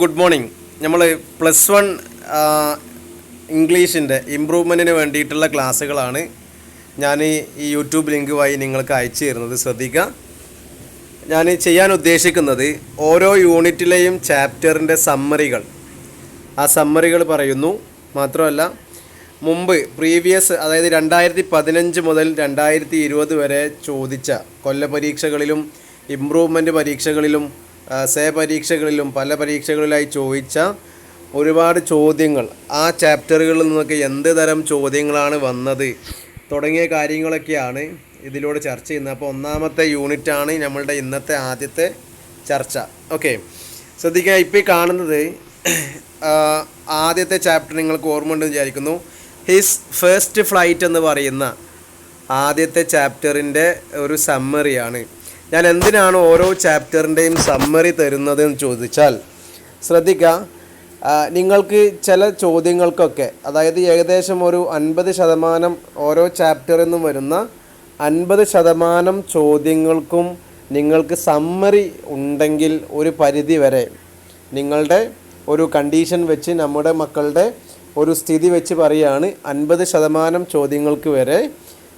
Good morning. നമ്മൾ +1 ഇംഗ്ലീഷിൻ്റെ ഇമ്പ്രൂവ്മെൻറ്റിന് വേണ്ടിയിട്ടുള്ള ക്ലാസ്സുകളാണ് ഞാൻ ഈ യൂട്യൂബ് ലിങ്ക് വഴി നിങ്ങൾക്ക് അയച്ചു തരുന്നത്. ശ്രദ്ധിക്കുക. ഞാൻ ചെയ്യാൻ ഉദ്ദേശിക്കുന്നത് ഓരോ യൂണിറ്റിലെയും ചാപ്റ്ററിൻ്റെ സമ്മറികൾ, ആ സമ്മറികൾ പറയുന്നു. മാത്രമല്ല മുമ്പ് പ്രീവിയസ്, അതായത് 2015 മുതൽ 2020 വരെ ചോദിച്ച കൊല്ല പരീക്ഷകളിലും ഇമ്പ്രൂവ്മെൻറ്റ് പരീക്ഷകളിലും പരീക്ഷകളിലും പല പരീക്ഷകളിലായി ചോദിച്ച ഒരുപാട് ചോദ്യങ്ങൾ, ആ ചാപ്റ്ററുകളിൽ നിന്നൊക്കെ എന്ത് തരം ചോദ്യങ്ങളാണ് വന്നത് തുടങ്ങിയ കാര്യങ്ങളൊക്കെയാണ് ഇതിലൂടെ ചർച്ച ചെയ്യുന്നത്. അപ്പോൾ ഒന്നാമത്തെ യൂണിറ്റാണ് നമ്മളുടെ ഇന്നത്തെ ആദ്യത്തെ ചർച്ച. ഓക്കെ, ശ്രദ്ധിക്കുക. ഇപ്പോൾ കാണുന്നത് ആദ്യത്തെ ചാപ്റ്റർ നിങ്ങൾക്ക് ഓർമ്മ ഉണ്ടെന്ന് വിചാരിക്കുന്നു. ഹിസ് ഫസ്റ്റ് ഫ്ലൈറ്റ് എന്ന് പറയുന്ന ആദ്യത്തെ ചാപ്റ്ററിൻ്റെ ഒരു സമ്മറിയാണ്. ഞാൻ എന്തിനാണ് ഓരോ ചാപ്റ്ററിൻ്റെയും സമ്മറി തരുന്നത് എന്ന് ചോദിച്ചാൽ, ശ്രദ്ധിക്കുക, നിങ്ങൾക്ക് ചില ചോദ്യങ്ങൾക്കൊക്കെ, അതായത് ഏകദേശം ഒരു 50% ഓരോ ചാപ്റ്ററിൽ നിന്നും വരുന്ന 50% ചോദ്യങ്ങൾക്കും നിങ്ങൾക്ക് സമ്മറി ഉണ്ടെങ്കിൽ ഒരു പരിധി വരെ, നിങ്ങളുടെ ഒരു കണ്ടീഷൻ വെച്ച്, നമ്മുടെ മക്കളുടെ ഒരു സ്ഥിതി വെച്ച് പറയുകയാണ്, 50% ചോദ്യങ്ങൾക്ക് വരെ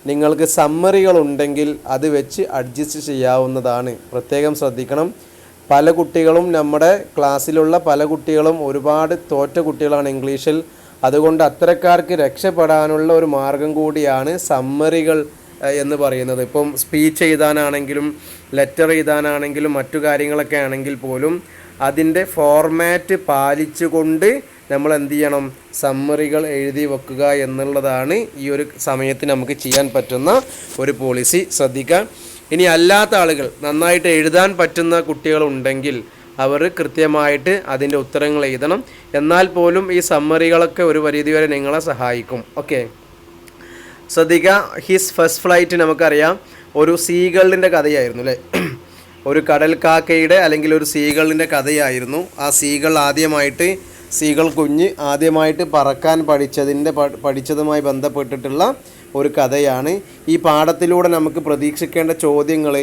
നിങ്ങൾക്ക് സമ്മറികളുണ്ടെങ്കിൽ അത് വെച്ച് അഡ്ജസ്റ്റ് ചെയ്യാവുന്നതാണ്. പ്രത്യേകം ശ്രദ്ധിക്കണം. പല കുട്ടികളും, നമ്മുടെ ക്ലാസ്സിലുള്ള പല കുട്ടികളും ഒരുപാട് തോറ്റ കുട്ടികളാണ് ഇംഗ്ലീഷിൽ. അതുകൊണ്ട് അത്തരക്കാർക്ക് രക്ഷപ്പെടാനുള്ള ഒരു മാർഗം കൂടിയാണ് സമ്മറികൾ എന്ന് പറയുന്നത്. ഇപ്പം സ്പീച്ച് എഴുതാനാണെങ്കിലും ലെറ്റർ എഴുതാനാണെങ്കിലും മറ്റു കാര്യങ്ങളൊക്കെ ആണെങ്കിൽ പോലും അതിൻ്റെ ഫോർമാറ്റ് പാലിച്ചുകൊണ്ട് നമ്മൾ എന്ത് ചെയ്യണം, സമ്മറികൾ എഴുതി വെക്കുക എന്നുള്ളതാണ് ഈ ഒരു സമയത്ത് നമുക്ക് ചെയ്യാൻ പറ്റുന്ന ഒരു പോളിസി. ശ്രദ്ധിക്കുക. ഇനി അല്ലാത്ത ആളുകൾ, നന്നായിട്ട് എഴുതാൻ പറ്റുന്ന കുട്ടികളുണ്ടെങ്കിൽ അവർ കൃത്യമായിട്ട് അതിൻ്റെ ഉത്തരങ്ങൾ എഴുതണം. എന്നാൽ പോലും ഈ സമ്മറികളൊക്കെ ഒരു പരിധിവരെ നിങ്ങളെ സഹായിക്കും. ഓക്കെ, ശ്രദ്ധിക്കുക. ഹിസ് ഫസ്റ്റ് ഫ്ലൈറ്റ് നമുക്കറിയാം, ഒരു സീഗളിൻ്റെ കഥയായിരുന്നു അല്ലേ? ഒരു കടൽ കാക്കയുടെ അല്ലെങ്കിൽ ഒരു സീഗളിൻ്റെ കഥയായിരുന്നു. ആ സീകൾ കുഞ്ഞ് ആദ്യമായിട്ട് പറക്കാൻ പഠിച്ചതുമായി ബന്ധപ്പെട്ടിട്ടുള്ള ഒരു കഥയാണ്. ഈ പാഠത്തിലൂടെ നമുക്ക് പ്രതീക്ഷിക്കേണ്ട ചോദ്യങ്ങൾ,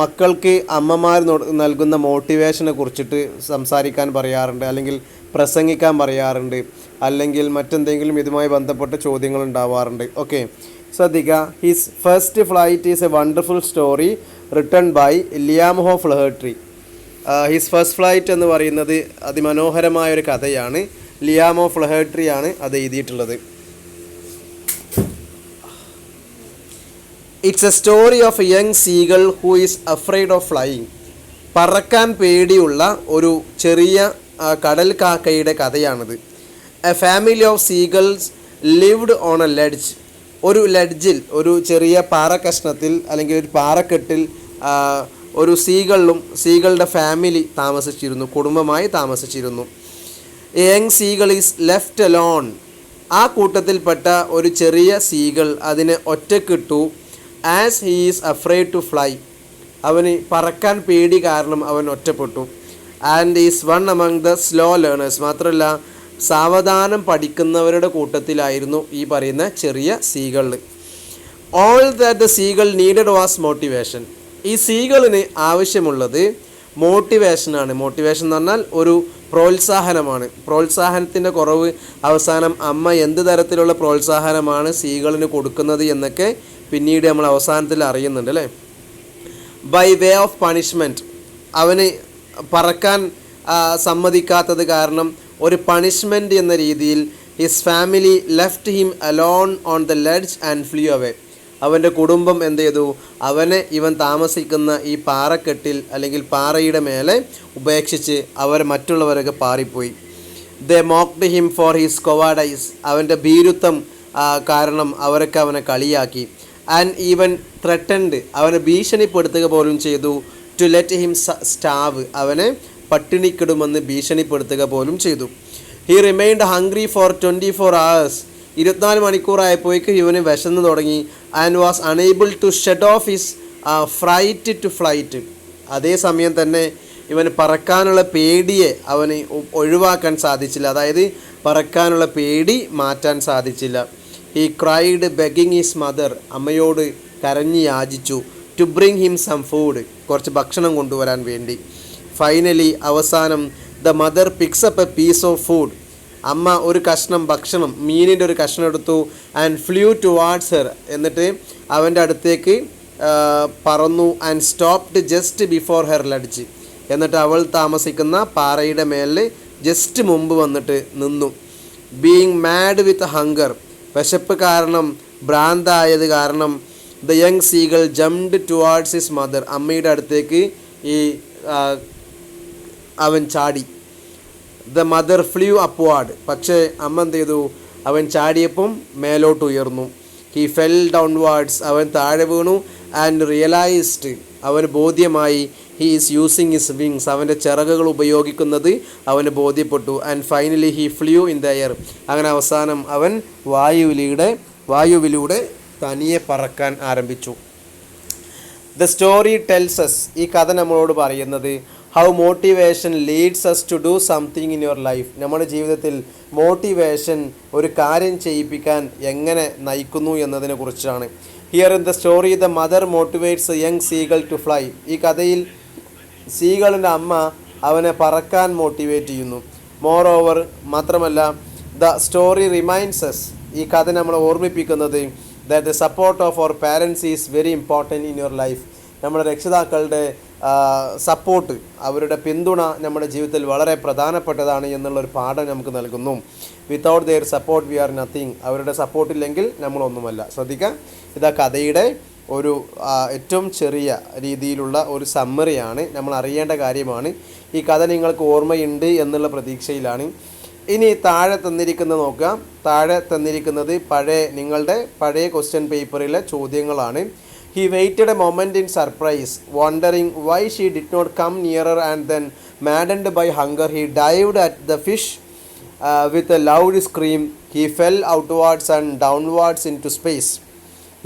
മക്കൾക്ക് അമ്മമാർ നൽകുന്ന മോട്ടിവേഷനെ കുറിച്ചിട്ട് സംസാരിക്കാൻ പറയാറുണ്ട്, അല്ലെങ്കിൽ പ്രസംഗിക്കാൻ പറയാറുണ്ട്, അല്ലെങ്കിൽ മറ്റെന്തെങ്കിലും ഇതുമായി ബന്ധപ്പെട്ട ചോദ്യങ്ങൾ ഉണ്ടാവാറുണ്ട്. ഓക്കെ, ശ്രദ്ധിക്കുക. His first flight is a wonderful story written by Liam Flaherty. His first flight എന്ന് പറയുന്നത് അതിമനോഹരമായൊരു കഥയാണ്. ലിയാം ഫ്ലഹർട്ടിയാണ് അത് എഴുതിയിട്ടുള്ളത്. It's a story of a young seagull who is afraid of flying. പറക്കാൻ പേടിയുള്ള ഒരു ചെറിയ കടൽ കാക്കയുടെ കഥയാണിത്. A family of seagulls lived on a ledge. ഒരു ലെഡ്ജിൽ, ഒരു ചെറിയ പാറക്കഷ്ണത്തിൽ അല്ലെങ്കിൽ ഒരു പാറക്കെട്ടിൽ ഒരു സീകളുടെ ഫാമിലി താമസിച്ചിരുന്നു, കുടുംബമായി താമസിച്ചിരുന്നു. A young seagull is left alone. ആ കൂട്ടത്തിൽപ്പെട്ട ഒരു ചെറിയ സീകൾ അതിനെ ഒറ്റക്കിട്ടു. As he is afraid to fly. അവന് പറക്കാൻ പേടി കാരണം അവൻ ഒറ്റപ്പെട്ടു. And is one among the slow learners. മാത്രമല്ല സാവധാനം പഠിക്കുന്നവരുടെ കൂട്ടത്തിലായിരുന്നു ഈ പറയുന്ന ചെറിയ seagull. All that the seagull needed was motivation. ഈ സീകളിന് ആവശ്യമുള്ളത് മോട്ടിവേഷനാണ്. മോട്ടിവേഷൻ എന്ന് പറഞ്ഞാൽ ഒരു പ്രോത്സാഹനമാണ്. പ്രോത്സാഹനത്തിൻ്റെ കുറവ് അവസാനം അമ്മ എന്ത് തരത്തിലുള്ള പ്രോത്സാഹനമാണ് സീകളിന് കൊടുക്കുന്നത് എന്നൊക്കെ പിന്നീട് നമ്മൾ അവസാനത്തിൽ അറിയുന്നുണ്ട് അല്ലേ. By way of punishment. അവന് പറക്കാൻ സമ്മതിക്കാത്തത് കാരണം ഒരു പണിഷ്മെൻറ്റ് എന്ന രീതിയിൽ his family left him alone on the ledge and flew away. അവൻ്റെ കുടുംബം എന്ത് ചെയ്തു, ഇവൻ താമസിക്കുന്ന ഈ പാറക്കെട്ടിൽ അല്ലെങ്കിൽ പാറയുടെ മേലെ ഉപേക്ഷിച്ച് മറ്റുള്ളവരൊക്കെ പാറിപ്പോയി. They mocked him for his cowardice. അവൻ്റെ ഭീരുത്വം കാരണം അവരൊക്കെ അവനെ കളിയാക്കി. And even threatened. അവനെ ഭീഷണിപ്പെടുത്തുക പോലും ചെയ്തു. To let him starve. അവനെ പട്ടിണിക്കിടുമെന്ന് ഭീഷണിപ്പെടുത്തുക പോലും ചെയ്തു. He remained hungry for 24 hours. 24 മണിക്കൂറായപ്പോഴേക്ക് ഇവന് വിശന്ന് തുടങ്ങി. And was unable to shed off his fright to flight. അതേസമയം തന്നെ ഇവന് പറക്കാനുള്ള പേടിയെ അവന് ഒഴിവാക്കാൻ സാധിച്ചില്ല, അതായത് പറക്കാനുള്ള പേടി മാറ്റാൻ സാധിച്ചില്ല. He cried begging his mother. അമ്മയോട് കരഞ്ഞ് യാചിച്ചു. To bring him some food. കുറച്ച് ഭക്ഷണം കൊണ്ടുവരാൻ വേണ്ടി. ഫൈനലി അവസാനം the mother picks up a piece of food. അമ്മ ഒരു കഷ്ണം ഭക്ഷണം, മീനിൻ്റെ ഒരു കഷ്ണം എടുത്തു. ആൻഡ് ഫ്ലൂ ടുവാർഡ്സ് ഹെർ, എന്നിട്ട് അവൻ്റെ അടുത്തേക്ക് പറന്നു. And stopped just before her ledge, എന്നിട്ട് അവൾ താമസിക്കുന്ന പാറയുടെ മേലിൽ ജസ്റ്റ് മുമ്പ് വന്നിട്ട് നിന്നു. ബീയിങ് മാഡ് വിത്ത് ഹങ്കർ, വിശപ്പ് കാരണം, ഭ്രാന്തായത് കാരണം, the young സീകൾ jumped towards his mother, അമ്മയുടെ അടുത്തേക്ക് അവൻ ചാടി. ദ മദർ ഫ്ലൂ അപ്വാർഡ്, പക്ഷേ അമ്മ എന്ത് ചെയ്തു? അവൻ ചാടിയപ്പം മേലോട്ട് ഉയർന്നു. ഹി ഫെൽ ഡൗൺവാർഡ്സ്, അവൻ താഴെ വീണു. ആൻഡ് റിയലൈസ്ഡ്, അവന് ബോധ്യമായി. He is using his wings, അവൻ്റെ ചിറകുകൾ ഉപയോഗിക്കുന്നത് അവന് ബോധ്യപ്പെട്ടു. And finally he flu in the air, അങ്ങനെ അവസാനം അവൻ വായുവിലൂടെ തനിയെ പറക്കാൻ ആരംഭിച്ചു. ദ സ്റ്റോറി ടെൽസ് അസ്, ഈ കഥ നമ്മളോട് പറയുന്നത് how motivation leads us to do something in your life. നമ്മുടെ ജീവിതത്തിൽ മോട്ടിവേഷൻ ഒരു കാര്യം ചെയ്യിപ്പിക്കാൻ എങ്ങനെ നയിക്കുന്നു എന്നതിനെ കുറിച്ചാണ്. Here in the story the mother motivates young seagull to fly. ഈ കഥയിൽ സീകളിൻ്റെ അമ്മ അവനെ പറക്കാൻ മോട്ടിവേറ്റ് ചെയ്യുന്നു. മോർ ഓവർ, മാത്രമല്ല, ദ സ്റ്റോറി റിമൈൻഡ്സ് അസ്, ഈ കഥ നമ്മളെ ഓർമ്മിപ്പിക്കുന്നത് that the support of our parents is very important in your life. നമ്മുടെ രക്ഷിതാക്കളുടെ സപ്പോർട്ട്, അവരുടെ പിന്തുണ നമ്മുടെ ജീവിതത്തിൽ വളരെ പ്രധാനപ്പെട്ടതാണ് എന്നുള്ളൊരു പാഠം നമുക്ക് നൽകുന്നു. Without their support we are nothing. അവരുടെ സപ്പോർട്ടില്ലെങ്കിൽ നമ്മളൊന്നുമല്ല. ശ്രദ്ധിക്കുക, ഇതാ കഥയുടെ ഒരു ഏറ്റവും ചെറിയ രീതിയിലുള്ള ഒരു സമ്മറിയാണ്, നമ്മൾ അറിയേണ്ട കാര്യമാണ്. ഈ കഥ നിങ്ങൾക്ക് ഓർമ്മയുണ്ട് എന്നുള്ള പ്രതീക്ഷയിലാണ്. ഇനി താഴെ തന്നിരിക്കുന്നത് നോക്കുക. താഴെ തന്നിരിക്കുന്നത് നിങ്ങളുടെ പഴയ ക്വസ്റ്റ്യൻ പേപ്പറിലെ ചോദ്യങ്ങളാണ്. He waited a moment in surprise, wondering why she did not come nearer, and then, maddened by hunger, he dived at the fish with a loud scream. He fell outwards and downwards into space.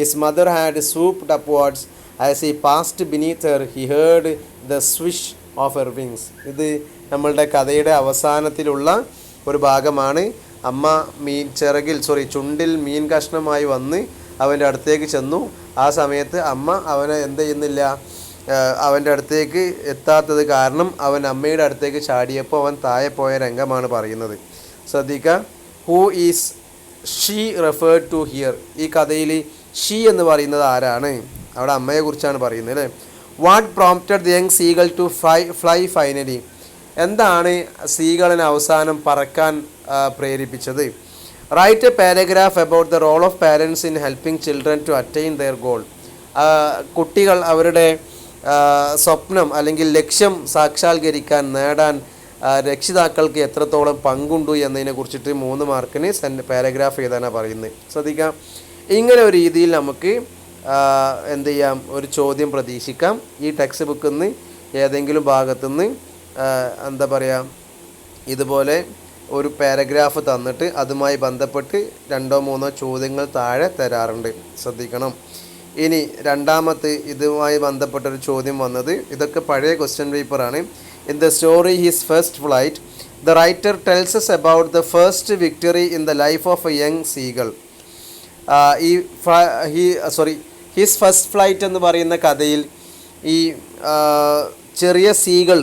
His mother had swooped upwards. As he passed beneath her, he heard the swish of her wings. ഇത് നമ്മളുടെ കഥയുടെ അവസാനത്തിലുള്ള ഒരു ഭാഗമാണ്. അമ്മ ചുണ്ടിൽ മീൻ കഷ്ണമായി വന്ന് അവൻ്റെ അടുത്തേക്ക് ചെന്നു. ആ സമയത്ത് അമ്മ അവനെ എന്ത് ചെയ്യുന്നില്ല, അവൻ്റെ അടുത്തേക്ക് എത്താത്തത് കാരണം അവൻ അമ്മയുടെ അടുത്തേക്ക് ചാടിയപ്പോൾ അവൻ താഴെ പോയ രംഗമാണ് പറയുന്നത്. ശ്രദ്ധിക്കുക, who is she referred to here. ഈ കഥയിൽ ഷീ എന്ന് പറയുന്നത് ആരാണ്? അവിടെ അമ്മയെക്കുറിച്ചാണ് പറയുന്നത് അല്ലേ. What prompted the young seagull to fly finally. എന്താണ് സീകളിനെ അവസാനം പറക്കാൻ പ്രേരിപ്പിച്ചത്? Write a paragraph about the role of parents in helping children to attain their goal. കുട്ടികൾ അവരുടെ സ്വപ്നം അല്ലെങ്കിൽ ലക്ഷ്യം നേടാൻ രക്ഷിതാക്കൾക്ക് എത്രത്തോളം പങ്കുണ്ട് എന്നതിനെ കുറിച്ചിട്ട് 3 മാർക്കിന് പാരഗ്രാഫ് എഴുതാനാണ് പറയുന്നത്. ശ്രദ്ധിക്കാം, ഇങ്ങനെ ഒരു രീതിയിൽ നമുക്ക് എന്ത് ചെയ്യാം, ഒരു ചോദ്യം പ്രതീക്ഷിക്കാം. ഈ ടെക്സ്റ്റ് ബുക്കിൽ നിന്ന് ഏതെങ്കിലും ഭാഗത്തുനിന്ന് എന്താ പറയുക, ഇതുപോലെ ഒരു പാരഗ്രാഫ് തന്നിട്ട് അതുമായി ബന്ധപ്പെട്ട് 2-3 ചോദ്യങ്ങൾ താഴെ തരാറുണ്ട്. ശ്രദ്ധിക്കണം. ഇനി രണ്ടാമത്തെ ഇതുമായി ബന്ധപ്പെട്ടൊരു ചോദ്യം വന്നത്, ഇതൊക്കെ പഴയ ക്വസ്റ്റ്യൻ പേപ്പറാണ്. In the story his first flight, the writer tells us about the first victory in the life of a young seagull. His first flight എന്ന് പറയുന്ന കഥയിൽ ഈ ചെറിയ സീകൾ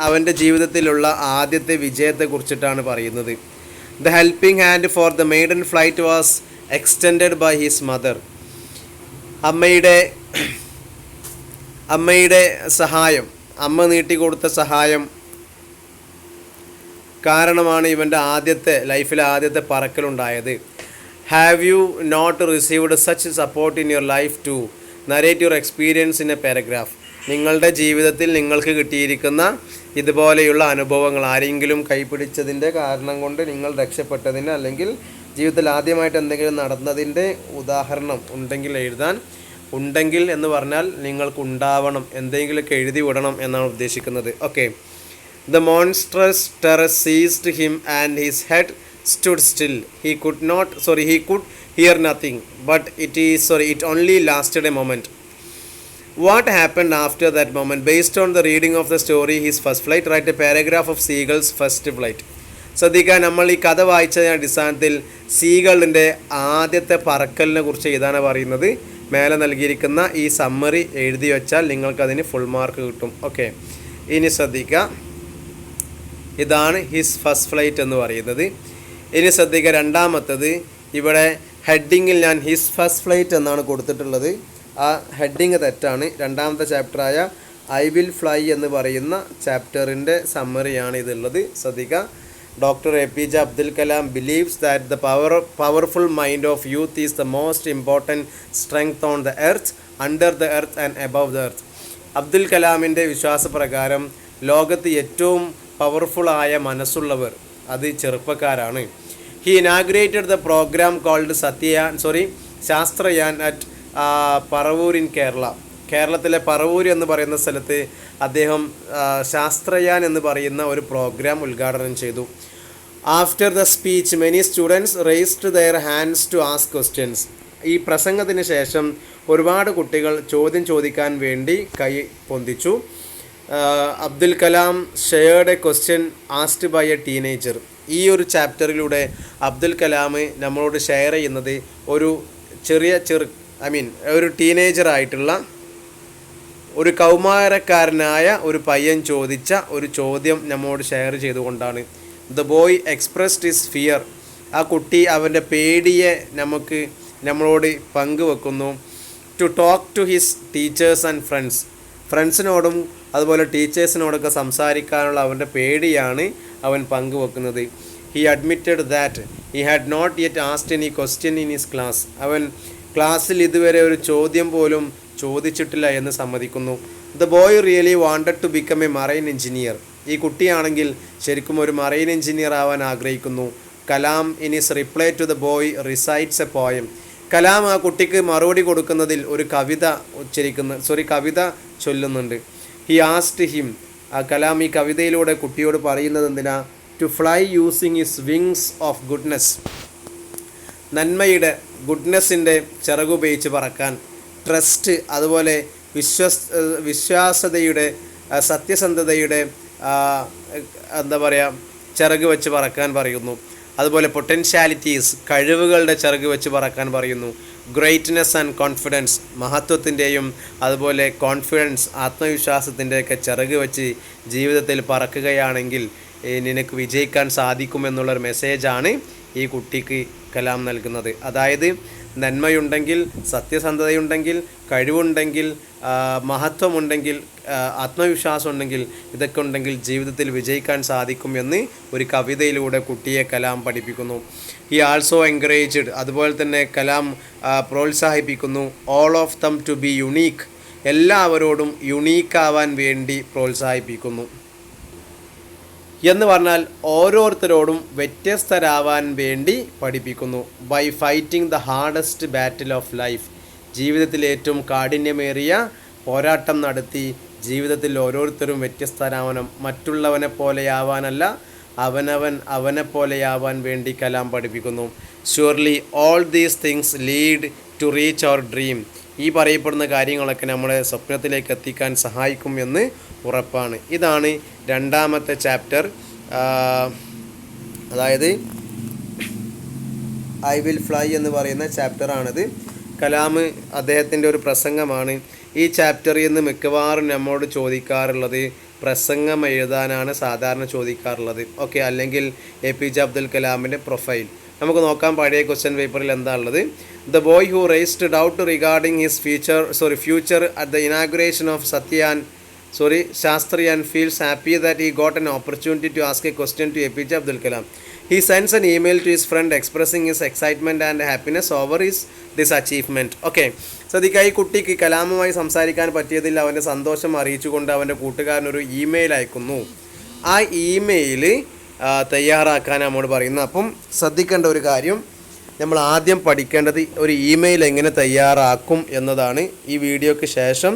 അവൻ്റെ ജീവിതത്തിലുള്ള ആദ്യത്തെ വിജയത്തെക്കുറിച്ചിട്ടാണ് പറയുന്നത്. The helping hand for the maiden flight was extended by his mother. അമ്മയുടെ സഹായം, അമ്മ നീട്ടിക്കൊടുത്ത സഹായം കാരണമാണ് ഇവൻ്റെ ലൈഫിലെ ആദ്യത്തെ പറക്കലുണ്ടായത്. Have you not received such support in your life to narrate your experience in a paragraph. നിങ്ങളുടെ ജീവിതത്തിൽ നിങ്ങൾക്ക് കിട്ടിയിരിക്കുന്ന ഇതുപോലെയുള്ള അനുഭവങ്ങൾ, ആരെങ്കിലും കൈപിടിച്ചതിൻ്റെ കാരണം കൊണ്ട് നിങ്ങൾ രക്ഷപ്പെട്ടതിന്, അല്ലെങ്കിൽ ജീവിതത്തിൽ ആദ്യമായിട്ട് എന്തെങ്കിലും നടന്നതിൻ്റെ ഉദാഹരണം ഉണ്ടെങ്കിൽ എഴുതാൻ. ഉണ്ടെങ്കിൽ എന്ന് പറഞ്ഞാൽ നിങ്ങൾക്കുണ്ടാവണം, എന്തെങ്കിലുമൊക്കെ എഴുതി വിടണം എന്നാണ് ഉദ്ദേശിക്കുന്നത്. Okay. The monstrous terror ceased him and his head stood still. He could hear nothing, but it only lasted a moment. What happened after that moment? Based on the reading of the story his first flight, write a paragraph of seagull's first flight. ശ്രദ്ധിക്കാൻ, നമ്മൾ ഈ കഥ വായിച്ചതിൻ്റെ അടിസ്ഥാനത്തിൽ സീകളിൻ്റെ ആദ്യത്തെ പറക്കലിനെ കുറിച്ച് എഴുതാനാണ് പറയുന്നത്. മേലെ നൽകിയിരിക്കുന്ന ഈ സമ്മറി എഴുതി വെച്ചാൽ നിങ്ങൾക്കതിന് ഫുൾ മാർക്ക് കിട്ടും. ഓക്കെ, ഇനി ശ്രദ്ധിക്കുക. ഇതാണ് ഹിസ് ഫസ്റ്റ് ഫ്ലൈറ്റ് എന്ന് പറയുന്നത്. ഇനി ശ്രദ്ധിക്കുക, രണ്ടാമത്തത് ഇവിടെ ഹെഡിങ്ങിൽ ഞാൻ ഹിസ് ഫസ്റ്റ് ഫ്ലൈറ്റ് എന്നാണ് കൊടുത്തിട്ടുള്ളത്. ആ ഹെഡിങ് തെറ്റാണ്. രണ്ടാമത്തെ ചാപ്റ്ററായ ഐ വിൽ ഫ്ലൈ എന്ന് പറയുന്ന ചാപ്റ്ററിൻ്റെ സമ്മറിയാണ് ഇതുള്ളത്. ശ്രദ്ധിക്കുക. Doctor APJ Abdul Kalam believes that the powerful mind of youth is the most important strength on the earth, under the earth and above the earth. Abdul കലാമിൻ്റെ വിശ്വാസപ്രകാരം ലോകത്ത് ഏറ്റവും പവർഫുള്ളായ മനസ്സുള്ളവർ അത് ചെറുപ്പക്കാരാണ്. He inaugurated the program called Shastrayan at Paravur in Kerala. കേരളത്തിലെ പറവൂർ എന്ന് പറയുന്ന സ്ഥലത്ത് അദ്ദേഹം ശാസ്ത്രയാൻ എന്ന് പറയുന്ന ഒരു പ്രോഗ്രാം ഉദ്ഘാടനം ചെയ്തു. After the speech many students raised their hands to ask questions. ഈ പ്രസംഗത്തിന് ശേഷം ഒരുപാട് കുട്ടികൾ ചോദ്യം ചോദിക്കാൻ വേണ്ടി കൈ പൊന്തിച്ചു. Abdul Kalam shared a question asked by a teenager. ഈ ഒരു ചാപ്റ്ററിലൂടെ അബ്ദുൽ കലാം നമ്മളോട് ഷെയർ ചെയ്യുന്നത് ഒരു ഒരു ടീനേജറായിട്ടുള്ള ഒരു കൗമാരക്കാരനായ ഒരു പയ്യൻ ചോദിച്ച ഒരു ചോദ്യം നമ്മോട് ഷെയർ ചെയ്തുകൊണ്ടാണ്. The boy expressed his fear. ആ കുട്ടി അവൻ്റെ പേടിയെ നമ്മളോട് പങ്കുവെക്കുന്നു. To talk to his teachers and ഫ്രണ്ട്സിനോടും അതുപോലെ ടീച്ചേഴ്സിനോടൊക്കെ സംസാരിക്കാനുള്ള അവൻ്റെ പേടിയാണ് അവൻ പങ്കുവെക്കുന്നത്. He admitted that he had not yet asked any question in his class. അവൻ ക്ലാസ്സിൽ ഇതുവരെ ഒരു ചോദ്യം പോലും ചോദിച്ചിട്ടില്ല എന്ന് സമ്മതിക്കുന്നു. The boy really wanted to become a marine engineer. ഈ കുട്ടിയാണെങ്കിൽ ശരിക്കും ഒരു മറൈൻ എഞ്ചിനീയർ ആവാൻ ആഗ്രഹിക്കുന്നു. Kalam in his reply to the boy recites a poem. Kalam ആ കുട്ടിക്ക് മറുപടി കൊടുക്കുന്നതിൽ ഒരു കവിത ചൊല്ലുന്നുണ്ട്. He asked him. ആ കലാം ഈ കവിതയിലൂടെ കുട്ടിയോട് പറയുന്നത് എന്തിനാ? To fly using his wings of goodness. നന്മയുടെ ഗുഡ്നെസ്സിൻ്റെ ചിറകുപയോഗിച്ച് പറക്കാൻ. ട്രസ്റ്റ്, അതുപോലെ വിശ്വാസതയുടെ സത്യസന്ധതയുടെ ചിറക് വെച്ച് പറക്കാൻ പറയുന്നു. അതുപോലെ പൊട്ടൻഷ്യാലിറ്റീസ്, കഴിവുകളുടെ ചിറക് വെച്ച് പറക്കാൻ പറയുന്നു. ഗ്രേറ്റ്നെസ് ആൻഡ് കോൺഫിഡൻസ്, മഹത്വത്തിൻ്റെയും അതുപോലെ കോൺഫിഡൻസ്, ആത്മവിശ്വാസത്തിൻ്റെയൊക്കെ ചിറക് വെച്ച് ജീവിതത്തിൽ പറക്കുകയാണെങ്കിൽ നിനക്ക് വിജയിക്കാൻ സാധിക്കുമെന്നുള്ളൊരു മെസ്സേജാണ് ഈ കുട്ടിക്ക് കലാം നൽകുന്നത്. അതായത് നന്മയുണ്ടെങ്കിൽ, സത്യസന്ധതയുണ്ടെങ്കിൽ, കഴിവുണ്ടെങ്കിൽ, മഹത്വമുണ്ടെങ്കിൽ, ആത്മവിശ്വാസം ഉണ്ടെങ്കിൽ, ഇതൊക്കെ ഉണ്ടെങ്കിൽ ജീവിതത്തിൽ വിജയിക്കാൻ സാധിക്കും എന്ന് ഒരു കവിതയിലൂടെ കുട്ടിയെ കലാം പഠിപ്പിക്കുന്നു. He also encouraged. അതുപോലെ തന്നെ കലാം പ്രോത്സാഹിപ്പിക്കുന്നു. All of them to be unique. എല്ലാവരോടും യുണീക്കാവാൻ വേണ്ടി പ്രോത്സാഹിപ്പിക്കുന്നു. എന്ന് പറഞ്ഞാൽ ഓരോരുത്തരോടും വ്യത്യസ്തരാവാൻ വേണ്ടി പഠിപ്പിക്കുന്നു. By fighting the hardest battle of life. ജീവിതത്തിൽ ഏറ്റവും കാഠിന്യമേറിയ പോരാട്ടം നടത്തി ജീവിതത്തിൽ ഓരോരുത്തരും വ്യത്യസ്തരാവണം. മറ്റുള്ളവനെ പോലെയാവാനല്ല, അവനെ പോലെയാവാൻ വേണ്ടി കലാം പഠിപ്പിക്കുന്നു. Surely all these things lead to reach our dream. ഈ പറയപ്പെടുന്ന കാര്യങ്ങളൊക്കെ നമ്മളെ സ്വപ്നത്തിലേക്ക് എത്തിക്കാൻ സഹായിക്കും എന്ന് ഉറപ്പാണ്. ഇതാണ് രണ്ടാമത്തെ ചാപ്റ്റർ, അതായത് ഐ വിൽ ഫ്ലൈ എന്ന് പറയുന്ന ചാപ്റ്ററാണിത്. കലാം അദ്ദേഹത്തിൻ്റെ ഒരു പ്രസംഗമാണ്. ഈ ചാപ്റ്ററിൽ നിന്ന് മിക്കവാറും നമ്മോട് ചോദിക്കാറുള്ളത് പ്രസംഗം എഴുതാനാണ് സാധാരണ ചോദിക്കാറുള്ളത്. ഓക്കെ, അല്ലെങ്കിൽ APJ അബ്ദുൽ കലാമിൻ്റെ പ്രൊഫൈൽ നമുക്ക് നോക്കാം. പഴയ ക്വസ്റ്റ്യൻ പേപ്പറിൽ എന്താ ഉള്ളത്? The boy who raised doubt regarding his future at the inauguration of Shastriyan feels happy that he got an opportunity to ask a question to APJ Abdul Kalam. He sends an email to his friend expressing his excitement and happiness over this achievement. Okay, ഈ കുട്ടിക്ക് കലാമുമായി സംസാരിക്കാൻ പറ്റിയതിൽ അവൻ്റെ സന്തോഷം അറിയിച്ചുകൊണ്ട് അവൻ്റെ കൂട്ടുകാരനൊരു email അയക്കുന്നു. ആ ഇമെയിൽ തയ്യാറാക്കാൻ നമ്മോട് പറയുന്നു. അപ്പം ശ്രദ്ധിക്കേണ്ട ഒരു കാര്യം, നമ്മൾ ആദ്യം പഠിക്കേണ്ടത് ഒരു ഇമെയിൽ എങ്ങനെ തയ്യാറാക്കും എന്നതാണ്. ഈ വീഡിയോയ്ക്ക് ശേഷം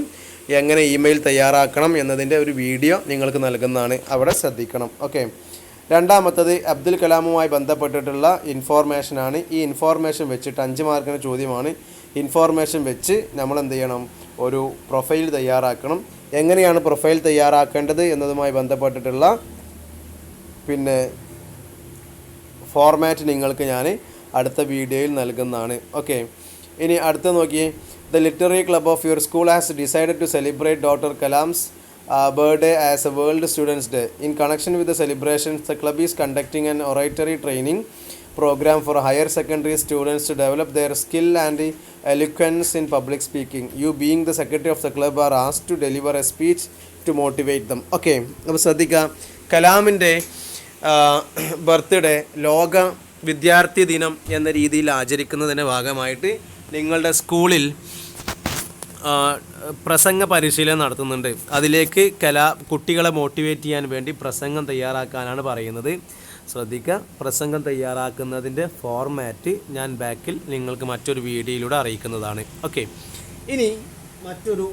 എങ്ങനെ ഇമെയിൽ തയ്യാറാക്കണം എന്നതിൻ്റെ ഒരു വീഡിയോ നിങ്ങൾക്ക് നൽകുന്നതാണ്, അവിടെ ശ്രദ്ധിക്കണം. ഓക്കെ, രണ്ടാമത്തത് അബ്ദുൽ കലാമുമായി ബന്ധപ്പെട്ടിട്ടുള്ള ഇൻഫോർമേഷനാണ്. ഈ ഇൻഫോർമേഷൻ വെച്ചിട്ട് 5 മാർക്കിൻ്റെ ചോദ്യമാണ്. ഇൻഫോർമേഷൻ വെച്ച് നമ്മൾ എന്ത് ചെയ്യണം? ഒരു പ്രൊഫൈൽ തയ്യാറാക്കണം. എങ്ങനെയാണ് പ്രൊഫൈൽ തയ്യാറാക്കേണ്ടത് എന്നതുമായി ബന്ധപ്പെട്ടിട്ടുള്ള ഫോർമാറ്റ് നിങ്ങൾക്ക് ഞാൻ അടുത്ത വീഡിയോയിൽ നൽകുന്നതാണ്. ഓക്കെ, ഇനി അടുത്ത നോക്കിയേ. The literary club of your school has decided to celebrate Dr. Kalam's birthday as a World Students Day. In connection with the celebrations, the club is conducting an oratory training program for higher secondary students to develop their skill and eloquence in public speaking. You, being the secretary of the club, are asked to deliver a speech to motivate them. Okay, അപ്പോൾ ശ്രദ്ധിക്കുക, കലാമിൻ്റെ birthday ലോക വിദ്യാർത്ഥി ദിനം എന്ന രീതിയിൽ ആചരിക്കുന്നതിൻ്റെ ഭാഗമായിട്ട് നിങ്ങളുടെ സ്കൂളിൽ പ്രസംഗ പരിശീലനം നടത്തുന്നുണ്ട്. അതിലേക്ക് കുട്ടികളെ മോട്ടിവേറ്റ് ചെയ്യാൻ വേണ്ടി പ്രസംഗം തയ്യാറാക്കാനാണ് പറയുന്നത്. ശ്രദ്ധിക്കുക, പ്രസംഗം തയ്യാറാക്കുന്നതിൻ്റെ ഫോർമാറ്റ് ഞാൻ ബാക്കിൽ നിങ്ങൾക്ക് മറ്റൊരു വീഡിയോയിലൂടെ അറിയിക്കുന്നതാണ്. ഓക്കെ, ഇനി മറ്റൊരു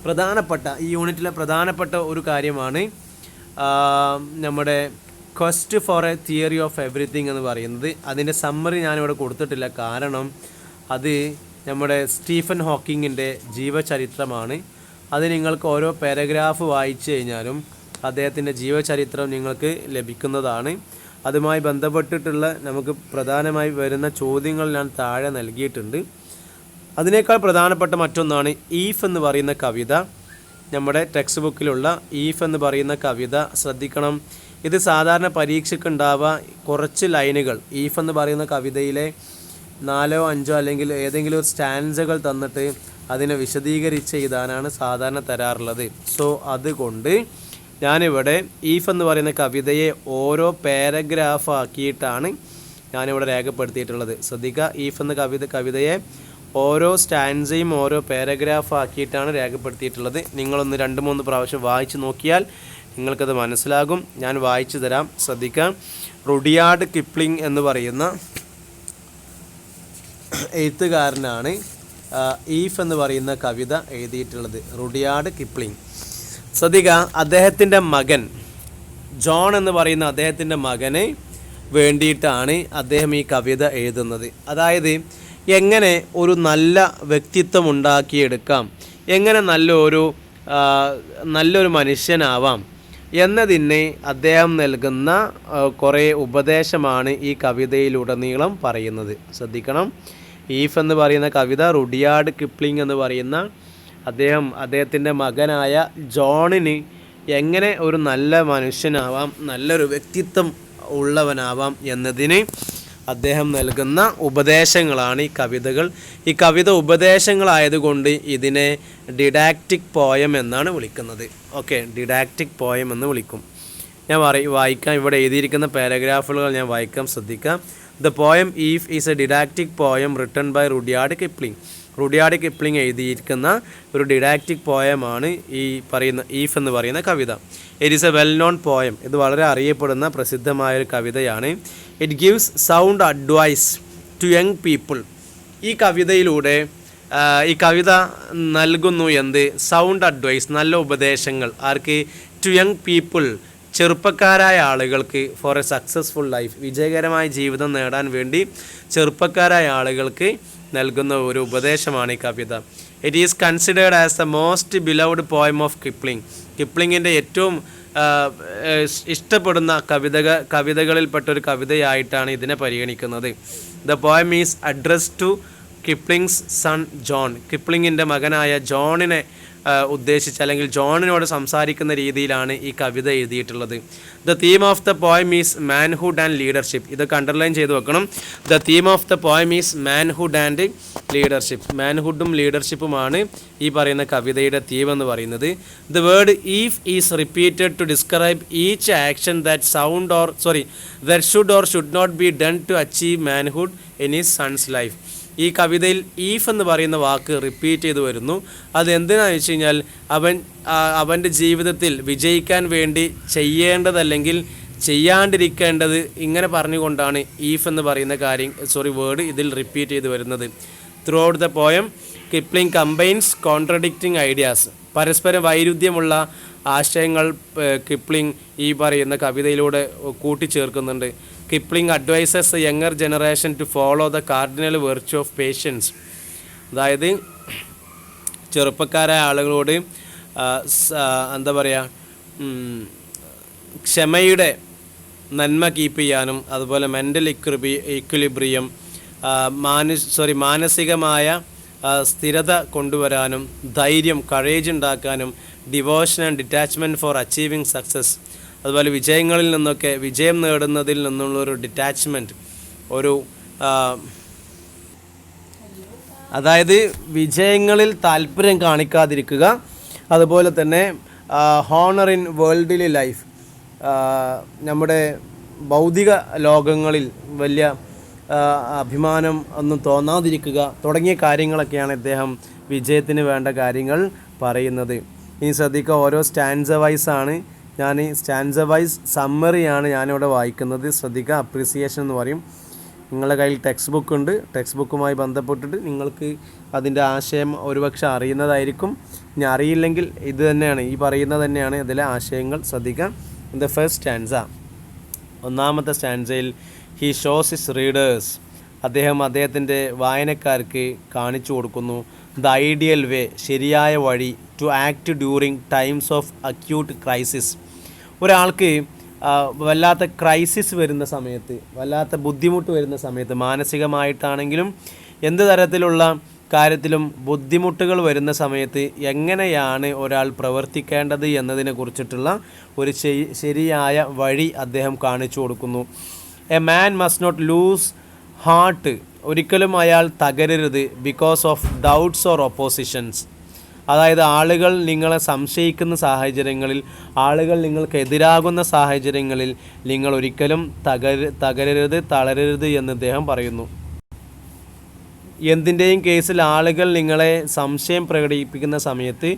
പ്രധാനപ്പെട്ട ഈ യൂണിറ്റിലെ പ്രധാനപ്പെട്ട ഒരു കാര്യമാണ് നമ്മുടെ question for a theory of everything എന്ന് പറയുന്നത്. അതിൻ്റെ സമ്മറി ഞാനിവിടെ കൊടുത്തിട്ടില്ല, കാരണം അത് നമ്മുടെ സ്റ്റീഫൻ ഹോക്കിങ്ങിൻ്റെ ജീവചരിത്രമാണ്. അത് നിങ്ങൾക്ക് ഓരോ പാരഗ്രാഫ് വായിച്ചു കഴിഞ്ഞാലും അദ്ദേഹത്തിൻ്റെ ജീവചരിത്രം നിങ്ങൾക്ക് ലഭിക്കുന്നതാണ്. അതുമായി ബന്ധപ്പെട്ടിട്ടുള്ള നമുക്ക് പ്രധാനമായി വരുന്ന ചോദ്യങ്ങൾ ഞാൻ താഴെ നൽകിയിട്ടുണ്ട്. അതിനേക്കാൾ പ്രധാനപ്പെട്ട മറ്റൊന്നാണ് ഈഫ് എന്ന് പറയുന്ന കവിത. നമ്മുടെ ടെക്സ്റ്റ് ബുക്കിലുള്ള ഈഫ് എന്ന് പറയുന്ന കവിത ശ്രദ്ധിക്കണം. ഇത് സാധാരണ പരീക്ഷയ്ക്ക് ഉണ്ടാവുക കുറച്ച് ലൈനുകൾ. ഈഫ് എന്ന് പറയുന്ന കവിതയിലെ 4 or 5 അല്ലെങ്കിൽ ഏതെങ്കിലും ഒരു സ്റ്റാൻസകൾ തന്നിട്ട് അതിനെ വിശദീകരിച്ച് എഴുതാനാണ് സാധാരണ തരാറുള്ളത്. സോ അതുകൊണ്ട് ഞാനിവിടെ ഈഫ് എന്ന് പറയുന്ന കവിതയെ ഓരോ പാരഗ്രാഫ് ആക്കിയിട്ടാണ് ഞാനിവിടെ രേഖപ്പെടുത്തിയിട്ടുള്ളത്. ശ്രദ്ധിക്കുക, ഈഫ് എന്ന കവിതയെ ഓരോ സ്റ്റാൻസയും ഓരോ പാരഗ്രാഫ് ആക്കിയിട്ടാണ് രേഖപ്പെടുത്തിയിട്ടുള്ളത്. നിങ്ങളൊന്ന് 2-3 പ്രാവശ്യം വായിച്ച് നോക്കിയാൽ നിങ്ങൾക്കത് മനസ്സിലാകും. ഞാൻ വായിച്ചു തരാം, ശ്രദ്ധിക്കാം. റുഡിയാർഡ് കിപ്ലിംഗ് എന്ന് പറയുന്ന എഴുത്തുകാരനാണ് ഈഫ് എന്ന് പറയുന്ന കവിത എഴുതിയിട്ടുള്ളത്. Rudyard Kipling. ശ്രദ്ധിക്കുക, അദ്ദേഹത്തിൻ്റെ മകൻ ജോൺ എന്ന് പറയുന്ന അദ്ദേഹത്തിൻ്റെ മകന് വേണ്ടിയിട്ടാണ് അദ്ദേഹം ഈ കവിത എഴുതുന്നത്. അതായത് എങ്ങനെ ഒരു നല്ല വ്യക്തിത്വം ഉണ്ടാക്കിയെടുക്കാം, എങ്ങനെ നല്ലൊരു മനുഷ്യനാവാം എന്നതിന് അദ്ദേഹം നൽകുന്ന കുറേ ഉപദേശമാണ് ഈ കവിതയിലുടനീളം പറയുന്നത്. ശ്രദ്ധിക്കണം, ഈഫ് എന്ന് പറയുന്ന കവിത റുഡിയാർഡ് കിപ്ലിംഗ് എന്ന് പറയുന്ന അദ്ദേഹത്തിൻ്റെ മകനായ ജോണിന് എങ്ങനെ ഒരു നല്ല മനുഷ്യനാവാം, നല്ലൊരു വ്യക്തിത്വം ഉള്ളവനാവാം എന്നതിന് അദ്ദേഹം നൽകുന്ന ഉപദേശങ്ങളാണ് ഈ കവിതകൾ. ഈ കവിത ഉപദേശങ്ങളായതുകൊണ്ട് ഇതിനെ ഡിഡാക്റ്റിക് പോയം എന്നാണ് വിളിക്കുന്നത്. ഓക്കെ, ഡിഡാക്റ്റിക് പോയം എന്ന് വിളിക്കും. ഞാൻ വായിക്കാം, ഇവിടെ എഴുതിയിരിക്കുന്ന പാരഗ്രാഫുകൾ ഞാൻ വായിക്കാം, ശ്രദ്ധിക്കാം. The poem if is a didactic poem written by Rudyard Kipling. Rudyard Kipling എഴുതിയിരിക്കുന്ന ഒരു ഡിഡാക്റ്റിക് പോയമാണ് ഈ പറയുന്ന ഈഫ് എന്ന് പറയുന്ന കവിത. It is a well known poem. ഇത് വളരെ അറിയപ്പെടുന്ന പ്രസിദ്ധമായൊരു കവിതയാണ്. It gives sound advice to young people. ഈ കവിതയിലൂടെ ഈ കവിത നൽകുന്നു എന്ത്? സൗണ്ട് അഡ്വൈസ്, നല്ല ഉപദേശങ്ങൾ. ആർക്ക്? ടു യങ് പീപ്പിൾ, ചെറുപ്പക്കാരായ ആളുകൾക്ക്. ഫോർ എ സക്സസ്ഫുൾ ലൈഫ്, വിജയകരമായ ജീവിതം നേടാൻ വേണ്ടി ചെറുപ്പക്കാരായ ആളുകൾക്ക് നൽകുന്ന ഒരു ഉപദേശമാണ് ഈ കവിത. It is considered as the most beloved poem of Kipling. കിപ്ലിങ്ങിൻ്റെ ഏറ്റവും ഇഷ്ടപ്പെടുന്ന കവിതകളിൽപ്പെട്ടൊരു കവിതയായിട്ടാണ് ഇതിനെ പരിഗണിക്കുന്നത്. The poem is address to Kipling's son John. കിപ്ലിങ്ങിൻ്റെ മകനായ ജോണിനെ ഉദ്ദേശിച്ച് അല്ലെങ്കിൽ ജോണിനോട് സംസാരിക്കുന്ന രീതിയിലാണ് ഈ കവിത എഴുതിയിട്ടുള്ളത്. The theme of the poem is manhood and leadership. ഇതൊക്കെ അണ്ടർലൈൻ ചെയ്ത് വെക്കണം. The theme of the poem is manhood and leadership. മാൻഹുഡും ലീഡർഷിപ്പുമാണ് ഈ പറയുന്ന കവിതയുടെ തീം എന്ന് പറയുന്നത്. The word if is repeated to describe each action that should or should not be done to achieve manhood in his son's life. ഈ കവിതയിൽ if എന്ന് പറയുന്ന വാക്ക് റിപ്പീറ്റ് ചെയ്തു വരുന്നു. അതെന്തിനാണെന്ന് വെച്ച് കഴിഞ്ഞാൽ അവൻ്റെ ജീവിതത്തിൽ വിജയിക്കാൻ വേണ്ടി ചെയ്യേണ്ടതല്ലെങ്കിൽ ചെയ്യാണ്ടിരിക്കേണ്ടത് ഇങ്ങനെ പറഞ്ഞുകൊണ്ടാണ് ഈഫ് എന്ന് പറയുന്ന വേർഡ് ഇതിൽ റിപ്പീറ്റ് ചെയ്തു വരുന്നത്. Throughout the poem Kipling combines contradicting ideas. പരസ്പരം വൈരുദ്ധ്യമുള്ള ആശയങ്ങൾ കിപ്ലിംഗ് ഈ പറയുന്ന കവിതയിലൂടെ കൂട്ടിച്ചേർക്കുന്നുണ്ട്. Kipling advises a younger generation to follow the cardinal virtue of patience. അതായത് ചെറുപ്പക്കാരായ ആളുകളോട് എന്താ പറയുക, ക്ഷമയുടെ നന്മ കീപ്പ് ചെയ്യാനും അതുപോലെ മെൻ്റൽ ഇക്വിലിബ്രിയം, മാനസികമായ സ്ഥിരത കൊണ്ടുവരാനും ധൈര്യം കറേജ് ഉണ്ടാക്കാനും devotion and detachment four achieving success, അതുപോലെ വിജയങ്ങളിൽ നിന്നൊക്കെ വിജയം നേടുന്നതിൽ നിന്നുള്ളൊരു ഡിറ്റാച്ച്മെൻറ്റ്, ഒരു അതായത് വിജയങ്ങളിൽ താല്പര്യം കാണിക്കാതിരിക്കുക, അതുപോലെ തന്നെ ഹോണർ ഇൻ വേൾഡിലി ലൈഫ്, നമ്മുടെ ഭൗതിക ലോകങ്ങളിൽ വലിയ അഭിമാനം ഒന്നും തോന്നാതിരിക്കുക തുടങ്ങിയ കാര്യങ്ങളൊക്കെയാണ് ഇദ്ദേഹം വിജയത്തിന് വേണ്ട കാര്യങ്ങൾ പറയുന്നത്. ഇനി ശ്രദ്ധിക്കുക, ഓരോ സ്റ്റാൻസ വൈസാണ് ഞാൻ സ്റ്റാൻസ വൈസ് സമ്മറിയാണ് ഞാനിവിടെ വായിക്കുന്നത്. ശ്രദ്ധിക്കുക, അപ്രീസിയേഷൻ എന്ന് പറയും. നിങ്ങളുടെ കയ്യിൽ ടെക്സ്റ്റ് ബുക്ക് ഉണ്ട്, ടെക്സ്റ്റ് ബുക്കുമായി ബന്ധപ്പെട്ടിട്ട് നിങ്ങൾക്ക് അതിൻ്റെ ആശയം ഒരുപക്ഷെ അറിയുന്നതായിരിക്കും. ഇനി അറിയില്ലെങ്കിൽ ഇത് തന്നെയാണ്, ഈ പറയുന്നത് തന്നെയാണ് ഇതിലെ ആശയങ്ങൾ. ശ്രദ്ധിക്കുക. ഇൻ ദ ഫസ്റ്റ് സ്റ്റാൻസ, ഒന്നാമത്തെ സ്റ്റാൻസയിൽ ഹി ഷോസ് ഹിസ് റീഡേഴ്സ്, അദ്ദേഹത്തിൻ്റെ വായനക്കാർക്ക് കാണിച്ചു കൊടുക്കുന്നു ദ ഐഡിയൽ വേ, ശരിയായ വഴി, to act during times of acute crisis. ഒരാൾക്ക് വല്ലാത്ത ക്രൈസിസ് വരുന്ന സമയത്ത്, വല്ലാത്ത ബുദ്ധിമുട്ട് വരുന്ന സമയത്ത്, മാനസികമായിട്ടാണെങ്കിലും എന്ത് തരത്തിലുള്ള കാര്യത്തിലും ബുദ്ധിമുട്ടുകൾ വരുന്ന സമയത്ത് എങ്ങനെയാണ് ഒരാൾ പ്രവർത്തിക്കേണ്ടത് എന്നതിനെ കുറിച്ചിട്ടുള്ള ഒരു ശരിയായ വഴി അദ്ദേഹം കാണിച്ചു കൊടുക്കുന്നു. A man must not lose heart, ഒരിക്കലും അയാൾ തകരരുത്, because of doubts or oppositions. അതായത് ആളുകൾ നിങ്ങളെ സംശയിക്കുന്ന സാഹചര്യങ്ങളിൽ, ആളുകൾ നിങ്ങൾക്ക് എതിരാകുന്ന സാഹചര്യങ്ങളിൽ നിങ്ങൾ ഒരിക്കലും തകരരുത്, തളരരുത് എന്ന് അദ്ദേഹം പറയുന്നു. എന്തിൻ്റെയും കേസിൽ ആളുകൾ നിങ്ങളെ സംശയം പ്രകടിപ്പിക്കുന്ന സമയത്ത്